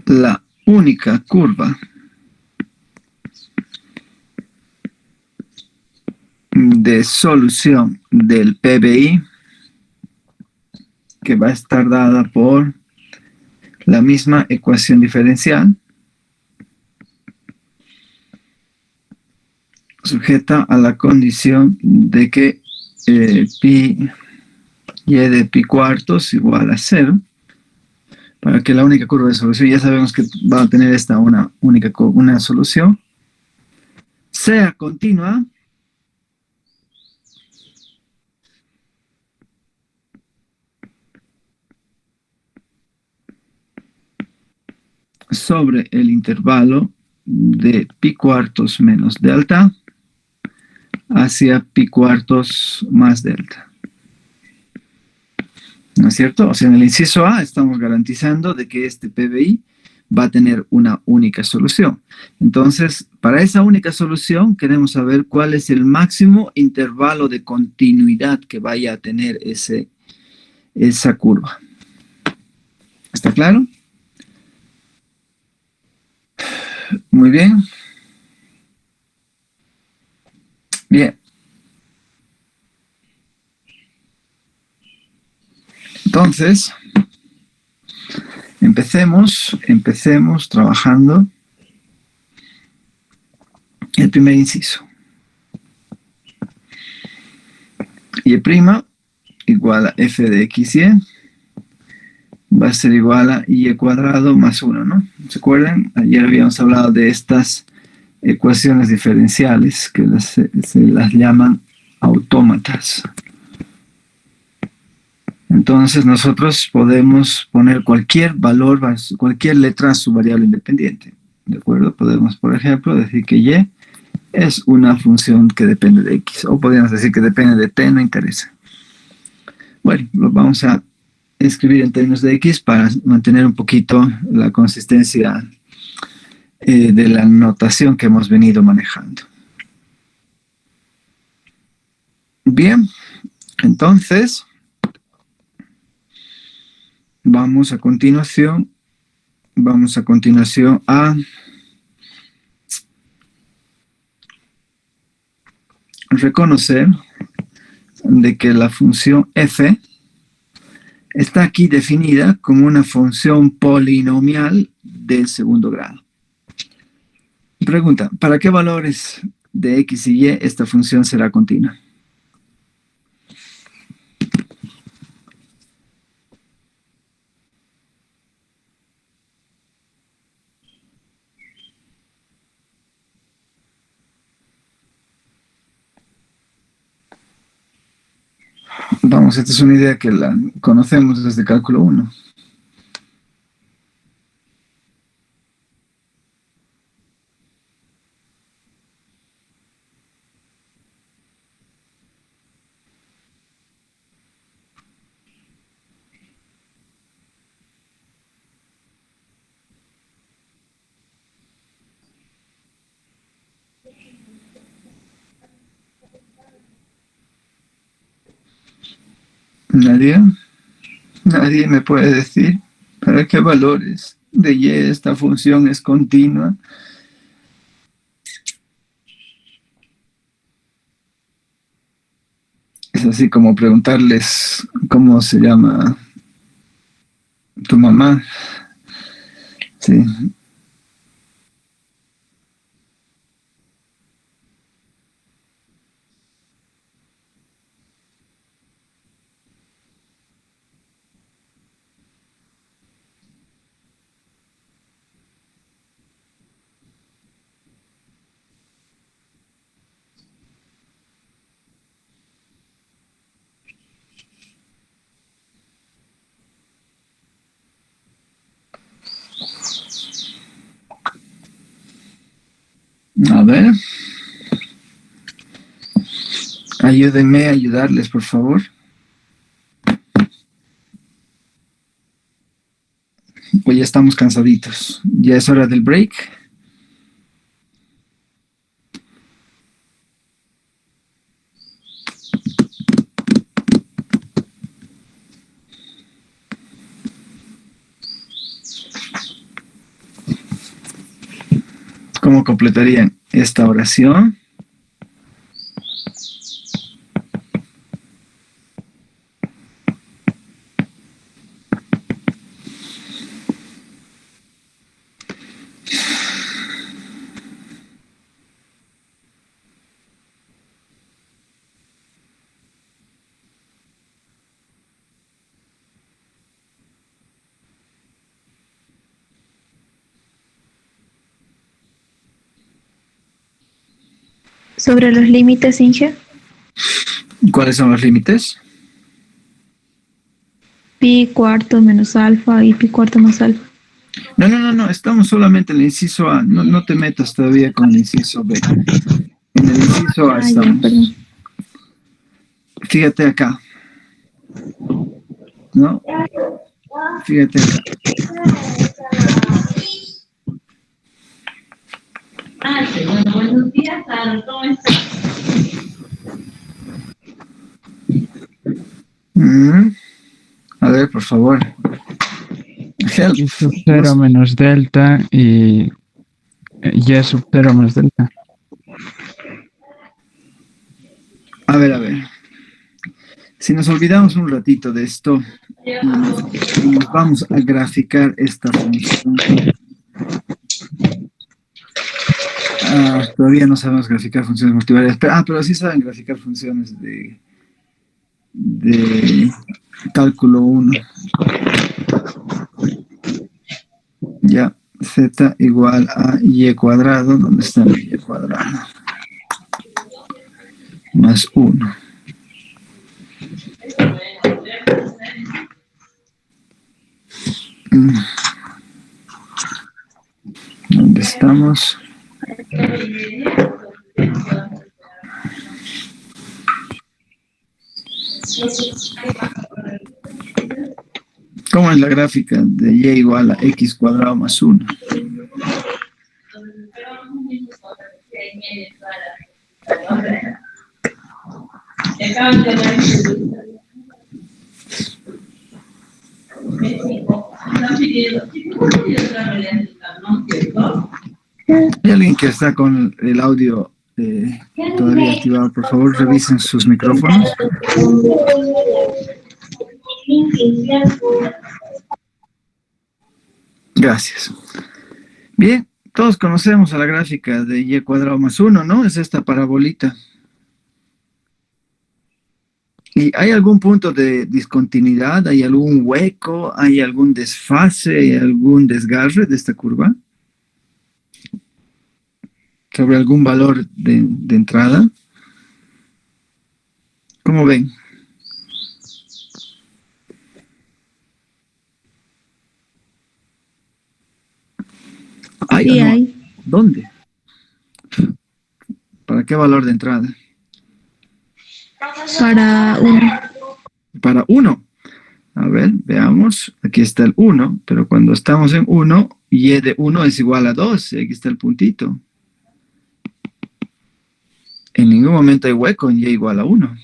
la única curva de solución del PBI, que va a estar dada por la misma ecuación diferencial, sujeta a la condición de que pi y de pi cuartos igual a 0, para que la única curva de solución, ya sabemos que va a tener esta una solución, sea continua sobre el intervalo de pi cuartos menos delta hacia pi cuartos más delta. ¿No es cierto? O sea, en el inciso A estamos garantizando de que este PBI va a tener una única solución. Entonces, para esa única solución queremos saber cuál es el máximo intervalo de continuidad que vaya a tener esa curva. ¿Está claro? Muy bien. Bien. Entonces, empecemos trabajando el primer inciso. Y prima igual a f de x y va a ser igual a y cuadrado más 1, ¿no? ¿Se acuerdan? Ayer habíamos hablado de estas ecuaciones diferenciales que se las llaman autómatas. Entonces nosotros podemos poner cualquier valor, cualquier letra a su variable independiente. ¿De acuerdo? Podemos, por ejemplo, decir que y es una función que depende de x. O podríamos decir que depende de t, no interesa. Bueno, lo vamos a escribir en términos de x para mantener un poquito la consistencia de la notación que hemos venido manejando. Bien, entonces vamos a continuación a reconocer de que la función f está aquí definida como una función polinomial del segundo grado. Pregunta, ¿para qué valores de x y y esta función será continua? Vamos, esta es una idea que la conocemos desde cálculo 1. Nadie me puede decir para qué valores de y esta función es continua. Es así como preguntarles cómo se llama tu mamá. Sí. A ver. Ayúdenme a ayudarles, por favor. Pues ya estamos cansaditos. Ya es hora del break. ¿Cómo completarían esta oración? Sobre los límites, Inge. ¿Cuáles son los límites? Pi cuarto menos alfa y pi cuarto más alfa. No. Estamos solamente en el inciso A. No te metas todavía con el inciso B. En el inciso A Ya, estamos. perdón. Fíjate acá. ¿No? Fíjate acá. Bueno, buenos días, ¿cómo estás? A ver, por favor. Help. Y sub 0 menos delta y y sub 0 menos delta. A ver. Si nos olvidamos un ratito de esto y nos vamos a graficar esta función. Todavía no sabemos graficar funciones multivariadas, pero sí saben graficar funciones de cálculo 1. Ya, z igual a y cuadrado, ¿dónde está mi y cuadrado? Más 1. ¿Dónde estamos? ¿Cómo es la gráfica de y igual a x cuadrado más 1? ¿Hay alguien que está con el audio todavía activado? Por favor, revisen sus micrófonos. Gracias. Bien, todos conocemos a la gráfica de y cuadrado más 1, ¿no? Es esta parabolita. ¿Y hay algún punto de discontinuidad? ¿Hay algún hueco? ¿Hay algún desfase? ¿Hay algún desgarre de esta curva? ¿Sobre algún valor de entrada? ¿Cómo ven? ¿Hay Sí, o no? hay. ¿Dónde? ¿Para qué valor de entrada? Para 1. Para 1. A ver, veamos. Aquí está el 1, pero cuando estamos en 1, y de 1 es igual a 2. Aquí está el puntito. En ningún momento hay hueco en y igual a 1.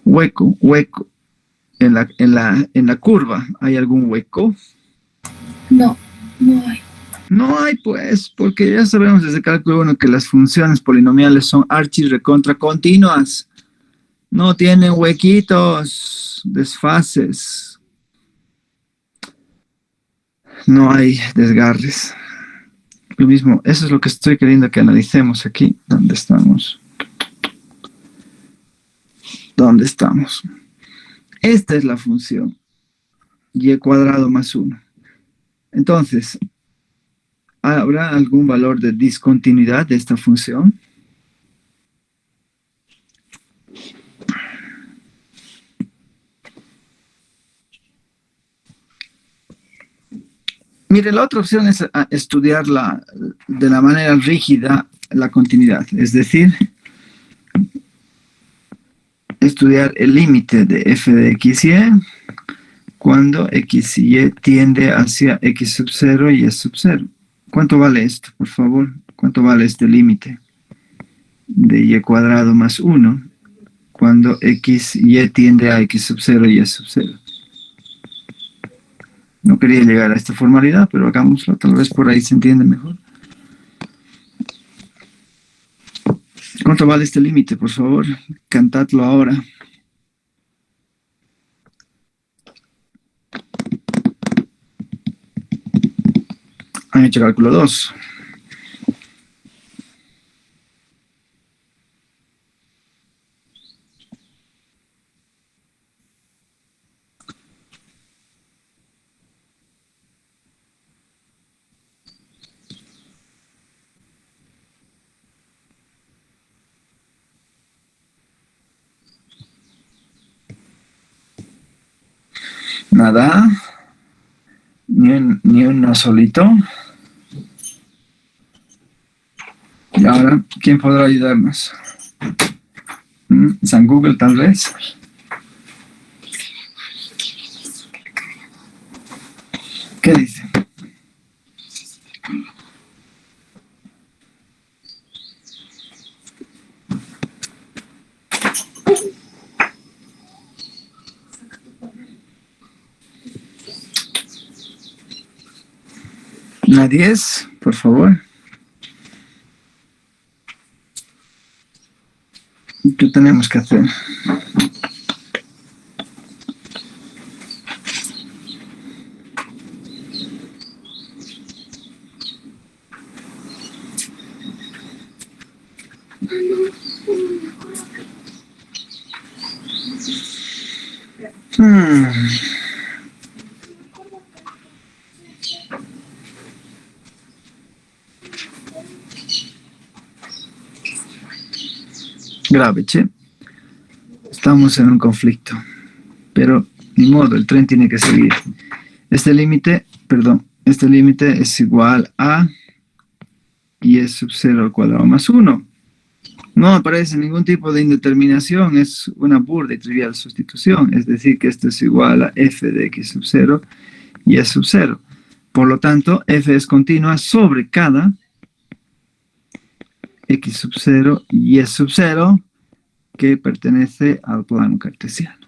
Hueco, hueco. En la curva, ¿hay algún hueco? No, no hay. No hay, pues, porque ya sabemos desde cálculo 1 que las funciones polinomiales son archirrecontra continuas. No tienen huequitos, desfases. No hay desgarres. Lo mismo, eso es lo que estoy queriendo que analicemos aquí. ¿Dónde estamos? ¿Dónde estamos? Esta es la función y cuadrado más 1. Entonces, ¿habrá algún valor de discontinuidad de esta función? Mire, la otra opción es estudiar de la manera rígida la continuidad, es decir, estudiar el límite de f de x y cuando x y y tiende hacia x sub 0 y y sub 0. ¿Cuánto vale esto, por favor? ¿Cuánto vale este límite de y cuadrado más 1 cuando x y y tiende a x sub 0 y y sub 0? No quería llegar a esta formalidad, pero hagámoslo, tal vez por ahí se entiende mejor. ¿Cuánto vale este límite, por favor? Cantadlo ahora. Han hecho cálculo 2. Nada. Ni uno solito. Y ahora, ¿quién podrá ayudarnos? ¿San Google tal vez? ¿Qué dice? La 10, por favor. ¿Qué tenemos que hacer? Grave, che. Estamos en un conflicto. Pero, ni modo, el tren tiene que seguir. Este límite es igual a y sub 0 al cuadrado más 1. No aparece ningún tipo de indeterminación, es una burda y trivial sustitución. Es decir, que esto es igual a f de x sub 0 y sub 0. Por lo tanto, f es continua sobre cada x sub 0 y sub 0 que pertenece al plano cartesiano.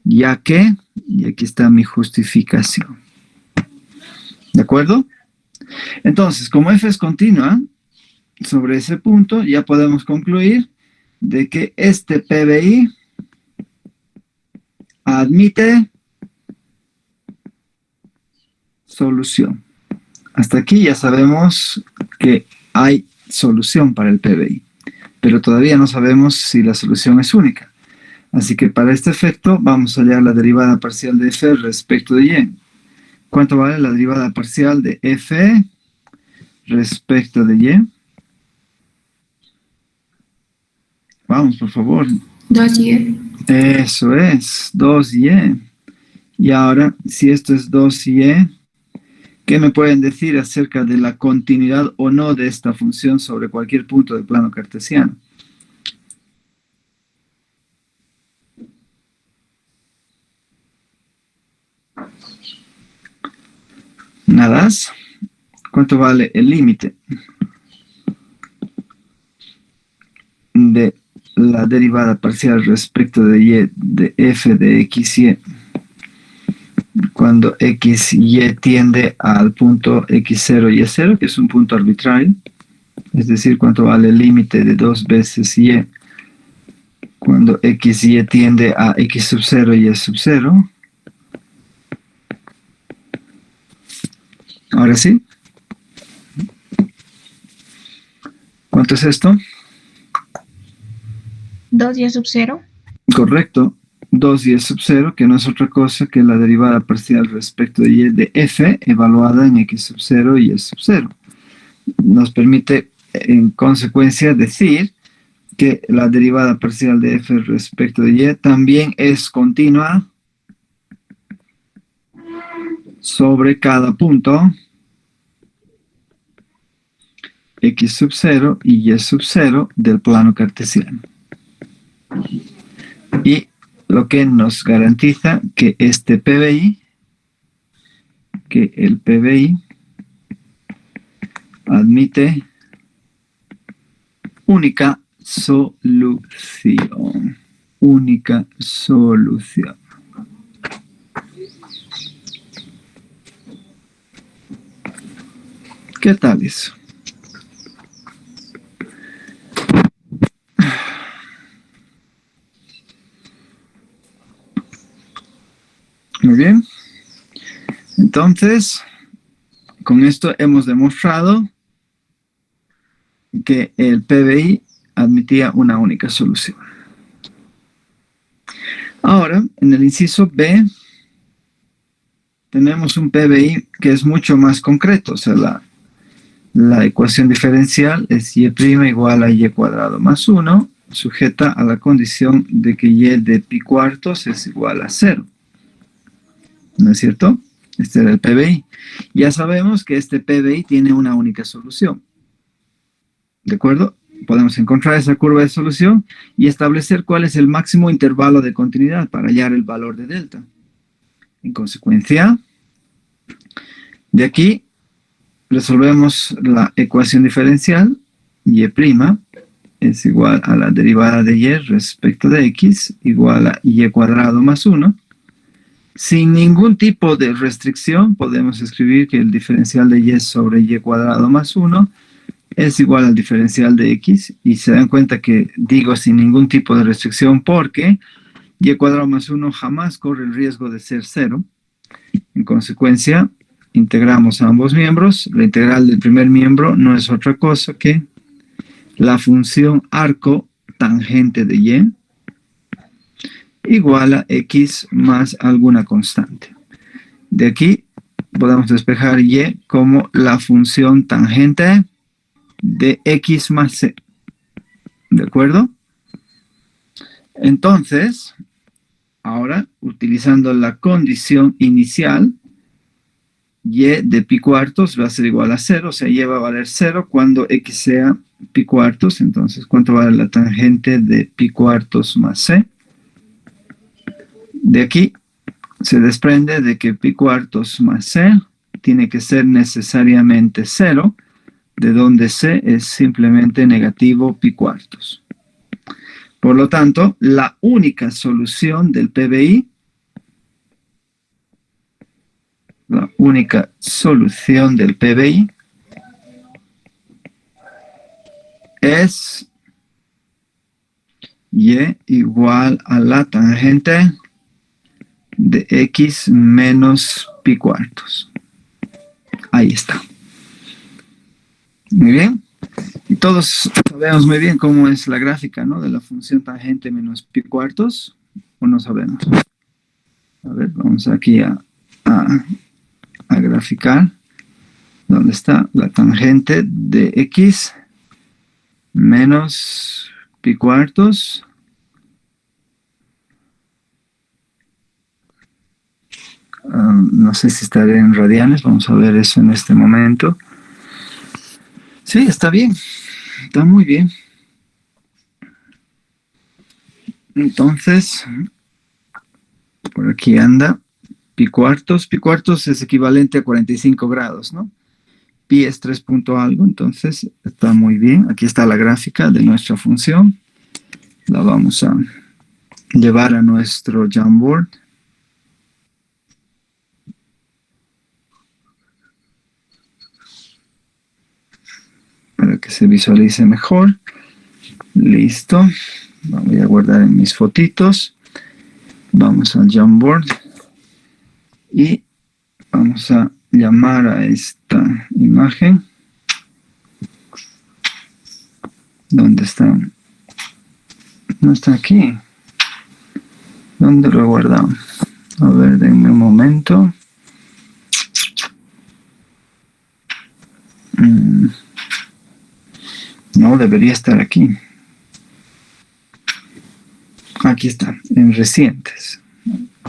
Ya que, y aquí está mi justificación. ¿De acuerdo? Entonces, como f es continua, sobre ese punto ya podemos concluir de que este PBI admite solución. Hasta aquí ya sabemos que hay solución para el PBI, pero todavía no sabemos si la solución es única. Así que para este efecto vamos a hallar la derivada parcial de f respecto de y. ¿Cuánto vale la derivada parcial de f respecto de y? Vamos, por favor. 2y. Eso es, 2y. Y ahora, si esto es 2y, ¿Qué me pueden decir acerca de la continuidad o no de esta función sobre cualquier punto del plano cartesiano? Nada. ¿Cuánto vale el límite de la derivada parcial respecto de y de f de x, y cuando x, y tiende al punto x0, y0, que es un punto arbitrario? Es decir, ¿cuánto vale el límite de 2 veces y cuando x, y tiende a x sub 0, y sub 0? Ahora sí. ¿Cuánto es esto? 2y sub 0. Correcto. 2y sub 0, que no es otra cosa que la derivada parcial respecto de y de f evaluada en x sub 0 y sub 0. Nos permite, en consecuencia, decir que la derivada parcial de f respecto de y también es continua sobre cada punto x sub 0 y y sub 0 del plano cartesiano. Y lo que nos garantiza que este PBI, que el PBI admite única solución. Única solución. ¿Qué tal eso? Muy bien. Entonces, con esto hemos demostrado que el PBI admitía una única solución. Ahora, en el inciso B, tenemos un PBI que es mucho más concreto. O sea, la ecuación diferencial es y' igual a y cuadrado más 1, sujeta a la condición de que y de pi cuartos es igual a 0. ¿No es cierto? Este era el PBI. Ya sabemos que este PBI tiene una única solución. ¿De acuerdo? Podemos encontrar esa curva de solución y establecer cuál es el máximo intervalo de continuidad para hallar el valor de delta. En consecuencia, de aquí resolvemos la ecuación diferencial y' es igual a la derivada de y respecto de x igual a y cuadrado más 1. Sin ningún tipo de restricción podemos escribir que el diferencial de y sobre y cuadrado más 1 es igual al diferencial de x, y se dan cuenta que digo sin ningún tipo de restricción porque y cuadrado más 1 jamás corre el riesgo de ser 0. En consecuencia, integramos a ambos miembros. La integral del primer miembro no es otra cosa que la función arco tangente de y igual a x más alguna constante. De aquí podemos despejar y como la función tangente de x más c. ¿De acuerdo? Entonces, ahora, utilizando la condición inicial, y de pi cuartos va a ser igual a 0, o sea, y va a valer 0 cuando x sea pi cuartos. Entonces, ¿cuánto vale la tangente de pi cuartos más c? De aquí se desprende de que pi cuartos más c tiene que ser necesariamente 0, de donde c es simplemente negativo pi cuartos. Por lo tanto, la única solución del PBI, es y igual a la tangente de x menos pi cuartos. Ahí está. Muy bien. Y todos sabemos muy bien cómo es la gráfica, ¿no? De la función tangente menos pi cuartos, ¿o no sabemos? A ver, vamos aquí a graficar. ¿Dónde está la tangente de x menos pi cuartos? No sé si estaré en radianes, vamos a ver eso en este momento. Sí, está bien, está muy bien. Entonces, por aquí anda pi cuartos. Pi cuartos es equivalente a 45 grados, ¿no? Pi es 3 punto algo, entonces está muy bien. Aquí está la gráfica de nuestra función. La vamos a llevar a nuestro Jamboard. Para que se visualice mejor. Listo. Voy a guardar en mis fotitos. Vamos al Jamboard. Y vamos a llamar a esta imagen. ¿Dónde está? No está aquí. ¿Dónde lo he guardado? A ver, denme un momento. No, debería estar aquí. Aquí está, en recientes.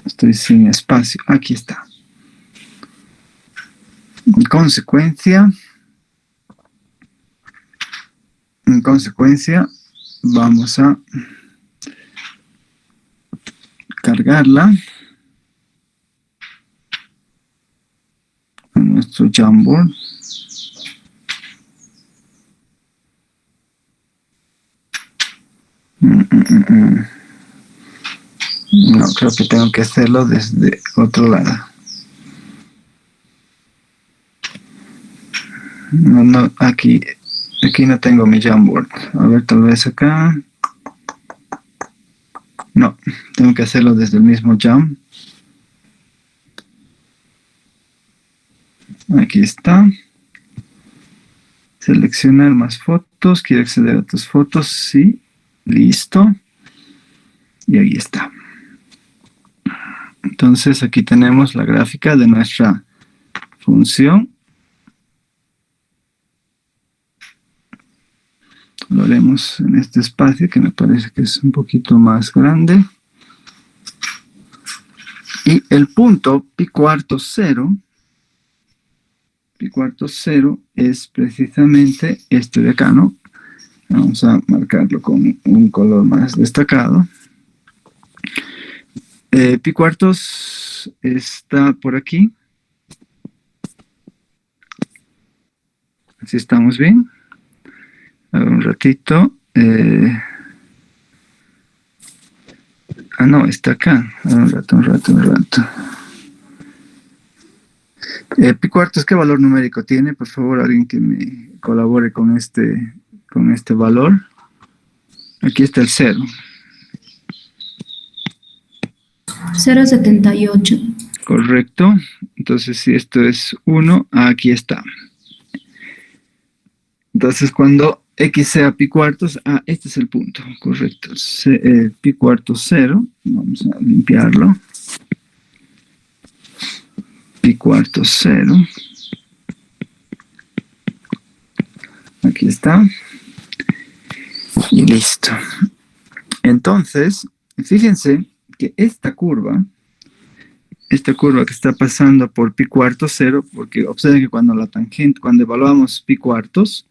Estoy sin espacio. Aquí está. En consecuencia, vamos a cargarla en nuestro Jamboard. No, creo que tengo que hacerlo desde otro lado. No, aquí no tengo mi Jamboard. A ver, tal vez acá. No, tengo que hacerlo desde el mismo Jam. Aquí está. Seleccionar más fotos. ¿Quiero acceder a tus fotos? Sí. Listo. Y ahí está. Entonces aquí tenemos la gráfica de nuestra función. Lo haremos en este espacio que me parece que es un poquito más grande. Y el punto pi cuarto 0 es precisamente este de acá, ¿no? Vamos a marcarlo con un color más destacado. Pi cuartos está por aquí. ¿Así estamos bien? A ver, un ratito. No, está acá. Un rato. Pi cuartos, ¿qué valor numérico tiene? Por favor, alguien que me colabore con este valor. Aquí está el 0. 0,78. Correcto. Entonces, si esto es 1, aquí está. Entonces, cuando x sea pi cuartos, este es el punto. Correcto. Pi cuartos 0. Vamos a limpiarlo. Pi cuartos 0. Aquí está. Y listo. Entonces, fíjense que esta curva que está pasando por pi cuartos 0, porque observen que cuando evaluamos pi cuartos,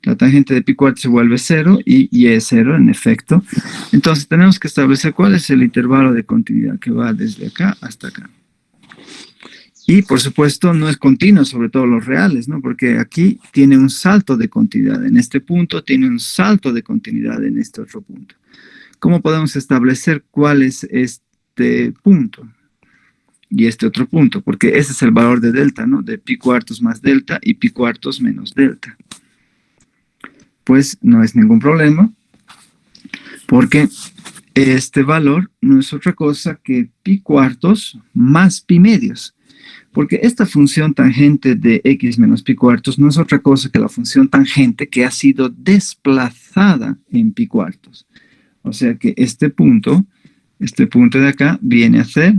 la tangente de pi cuartos se vuelve 0 y es 0 en efecto. Entonces tenemos que establecer cuál es el intervalo de continuidad que va desde acá hasta acá. Y por supuesto no es continuo, sobre todo los reales, ¿no? Porque aquí tiene un salto de continuidad en este punto, tiene un salto de continuidad en este otro punto. ¿Cómo podemos establecer cuál es este punto y este otro punto? Porque ese es el valor de delta, ¿no? De pi cuartos más delta y pi cuartos menos delta. Pues no es ningún problema, porque este valor no es otra cosa que pi cuartos más pi medios. Porque esta función tangente de x menos pi cuartos no es otra cosa que la función tangente que ha sido desplazada en pi cuartos. O sea que este punto de acá viene a ser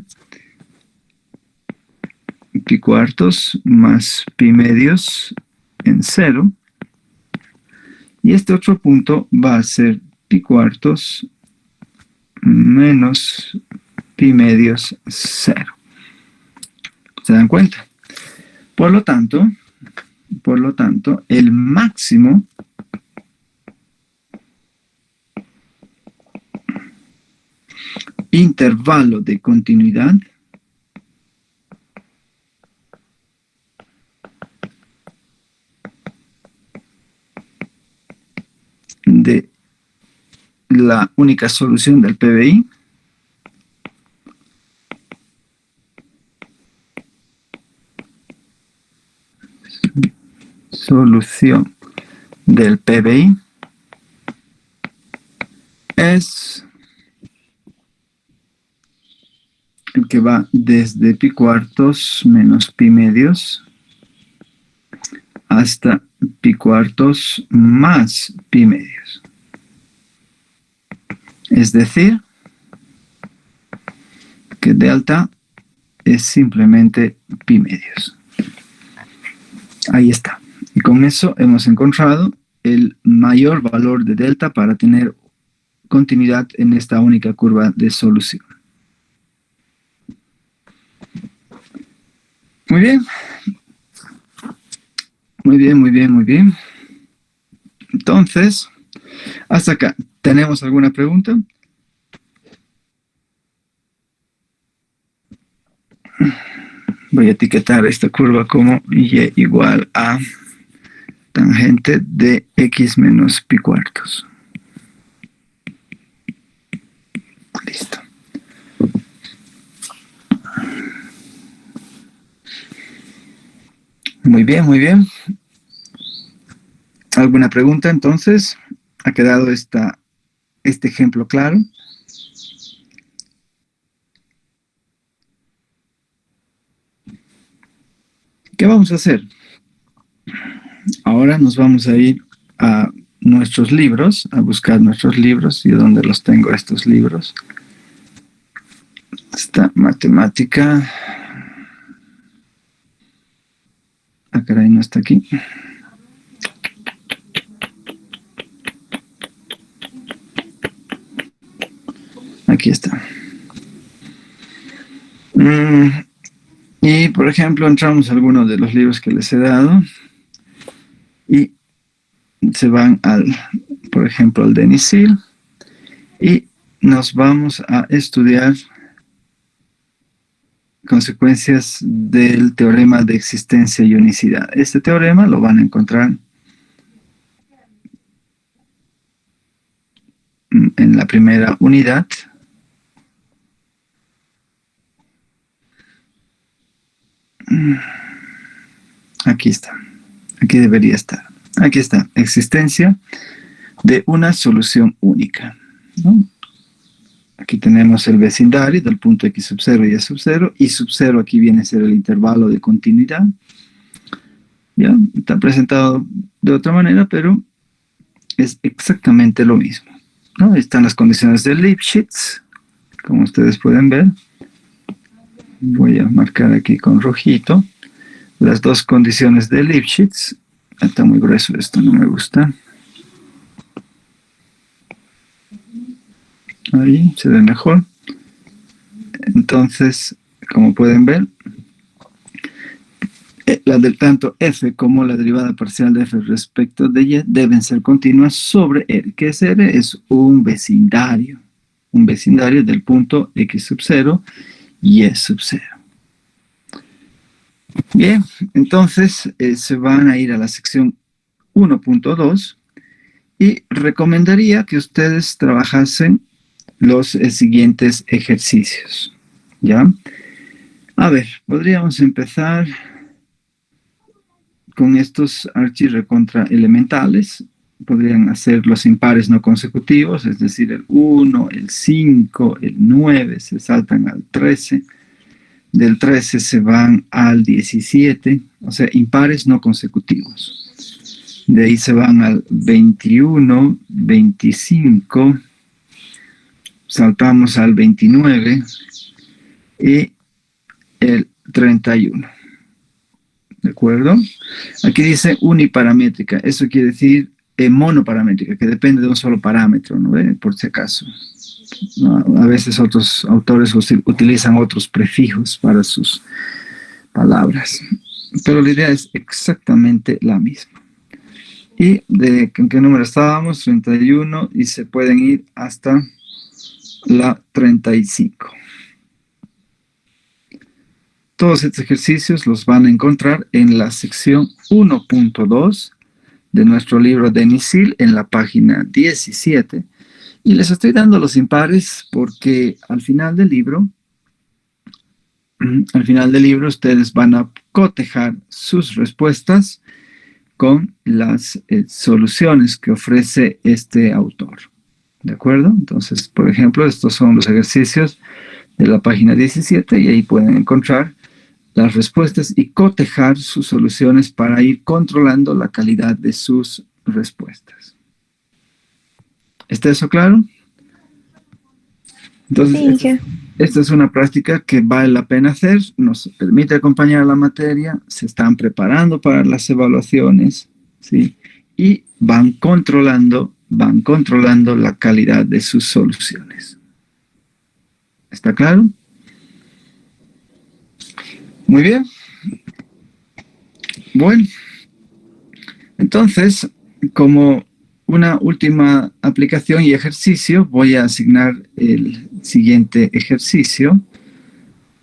pi cuartos más pi medios en 0. Y este otro punto va a ser pi cuartos menos pi medios 0. ¿Se dan cuenta? Por lo tanto, el máximo intervalo de continuidad de la única solución del PBI es el que va desde pi cuartos menos pi medios hasta pi cuartos más pi medios. Es decir, que delta es simplemente pi medios. Ahí está. Y con eso hemos encontrado el mayor valor de delta para tener continuidad en esta única curva de solución. Muy bien. Muy bien, muy bien, muy bien. Entonces, hasta acá. ¿Tenemos alguna pregunta? Voy a etiquetar esta curva como y igual a tangente de x menos pi cuartos. Listo. Muy bien, muy bien. ¿Alguna pregunta entonces? ¿Ha quedado este ejemplo claro? ¿Qué vamos a hacer? Ahora nos vamos a ir a nuestros libros, a buscar nuestros libros. ¿Y dónde los tengo estos libros? Esta matemática. Ah, caray, no está aquí. Aquí está. Y, por ejemplo, entramos a algunos de los libros que les he dado y se van por ejemplo, al Denis Seal y nos vamos a estudiar consecuencias del teorema de existencia y unicidad. Este teorema lo van a encontrar en la primera unidad. Aquí está. Aquí debería estar. Aquí está. Existencia de una solución única, ¿no? Aquí tenemos el vecindario del punto x sub 0 y y sub 0. Y sub 0 aquí viene a ser el intervalo de continuidad. Ya está presentado de otra manera, pero es exactamente lo mismo, ¿no? Están las condiciones de Lipschitz, como ustedes pueden ver. Voy a marcar aquí con rojito las dos condiciones de Lipschitz. Está muy grueso esto, no me gusta. Ahí se ve mejor. Entonces, como pueden ver, tanto f como la derivada parcial de f respecto de y deben ser continuas sobre R. ¿Qué es R? Es un vecindario del punto x sub 0 y y sub 0. Bien, entonces se van a ir a la sección 1.2 y recomendaría que ustedes trabajasen los siguientes ejercicios, ¿ya? A ver, podríamos empezar con estos archirrecontraelementales. Podrían hacer los impares no consecutivos, es decir, el 1, el 5, el 9, se saltan al 13. Del 13 se van al 17, o sea, impares no consecutivos. De ahí se van al 21, 25, saltamos al 29 y el 31. ¿De acuerdo? Aquí dice uniparamétrica, eso quiere decir monoparamétrica, que depende de un solo parámetro, ¿no ve? Por si acaso. ¿No? A veces otros autores utilizan otros prefijos para sus palabras. Pero la idea es exactamente la misma. ¿Y en qué número estábamos? 31, y se pueden ir hasta la 35. Todos estos ejercicios los van a encontrar en la sección 1.2 de nuestro libro de Nisil, en la página 17. Y les estoy dando los impares porque al final del libro ustedes van a cotejar sus respuestas con las soluciones que ofrece este autor. ¿De acuerdo? Entonces, por ejemplo, estos son los ejercicios de la página 17 y ahí pueden encontrar las respuestas y cotejar sus soluciones para ir controlando la calidad de sus respuestas. ¿Está eso claro? Entonces, Sí, Inge. esta es una práctica que vale la pena hacer, nos permite acompañar la materia, se están preparando para las evaluaciones, ¿sí? Y van controlando la calidad de sus soluciones. ¿Está claro? Muy bien. Bueno, entonces, como una última aplicación y ejercicio, voy a asignar el siguiente ejercicio.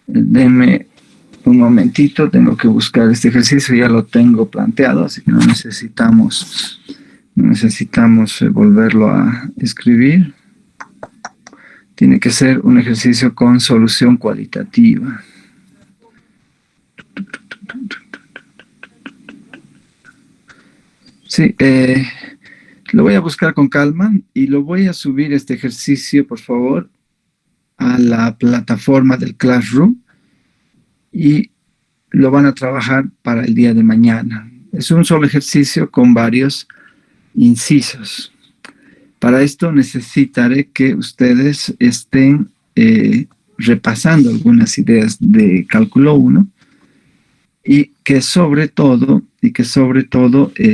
Denme un momentito, tengo que buscar este ejercicio, ya lo tengo planteado, así que no necesitamos volverlo a escribir. Tiene que ser un ejercicio con solución cualitativa. Sí, lo voy a buscar con calma y lo voy a subir este ejercicio, por favor, a la plataforma del Classroom y lo van a trabajar para el día de mañana. Es un solo ejercicio con varios incisos. Para esto necesitaré que ustedes estén repasando algunas ideas de cálculo 1 y que sobre todo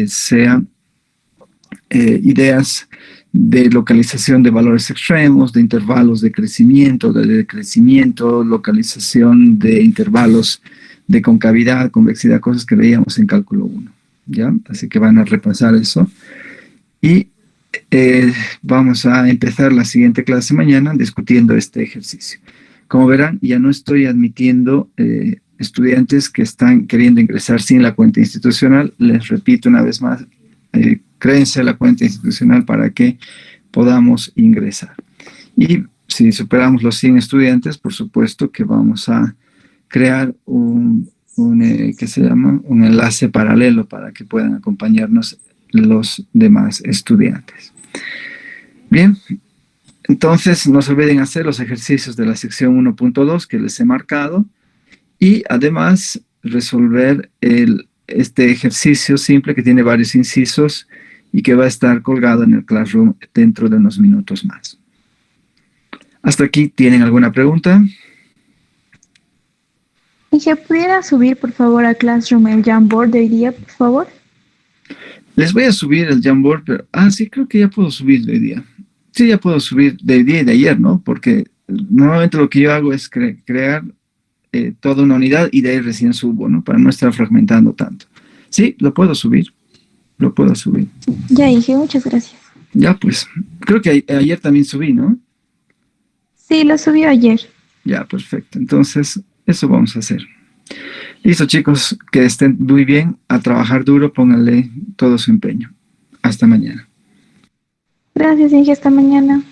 sean ideas de localización de valores extremos, de intervalos de crecimiento, de decrecimiento, localización de intervalos de concavidad, convexidad, cosas que veíamos en cálculo 1, ¿ya? Así que van a repasar eso. Y vamos a empezar la siguiente clase mañana discutiendo este ejercicio. Como verán, ya no estoy admitiendo estudiantes que están queriendo ingresar sin la cuenta institucional. Les repito una vez más, créense la cuenta institucional para que podamos ingresar. Y si superamos los 100 estudiantes, por supuesto que vamos a crear un enlace paralelo para que puedan acompañarnos los demás estudiantes. Bien, entonces no se olviden hacer los ejercicios de la sección 1.2 que les he marcado y además resolver este ejercicio simple que tiene varios incisos y que va a estar colgado en el Classroom dentro de unos minutos más. ¿Hasta aquí tienen alguna pregunta? Inge, ¿pudiera subir, por favor, a Classroom el Jamboard de hoy día, por favor? Les voy a subir el Jamboard, pero... sí, creo que ya puedo subir de hoy día. Sí, ya puedo subir de hoy día y de ayer, ¿no? Porque normalmente lo que yo hago es crear toda una unidad y de ahí recién subo, ¿no? Para no estar fragmentando tanto. Sí, lo puedo subir. Lo puedo subir. Ya, Inge, muchas gracias. Ya, pues. Creo que ayer también subí, ¿no? Sí, lo subió ayer. Ya, perfecto. Entonces, eso vamos a hacer. Listo, chicos. Que estén muy bien. A trabajar duro. Pónganle todo su empeño. Hasta mañana. Gracias, Inge. Hasta mañana.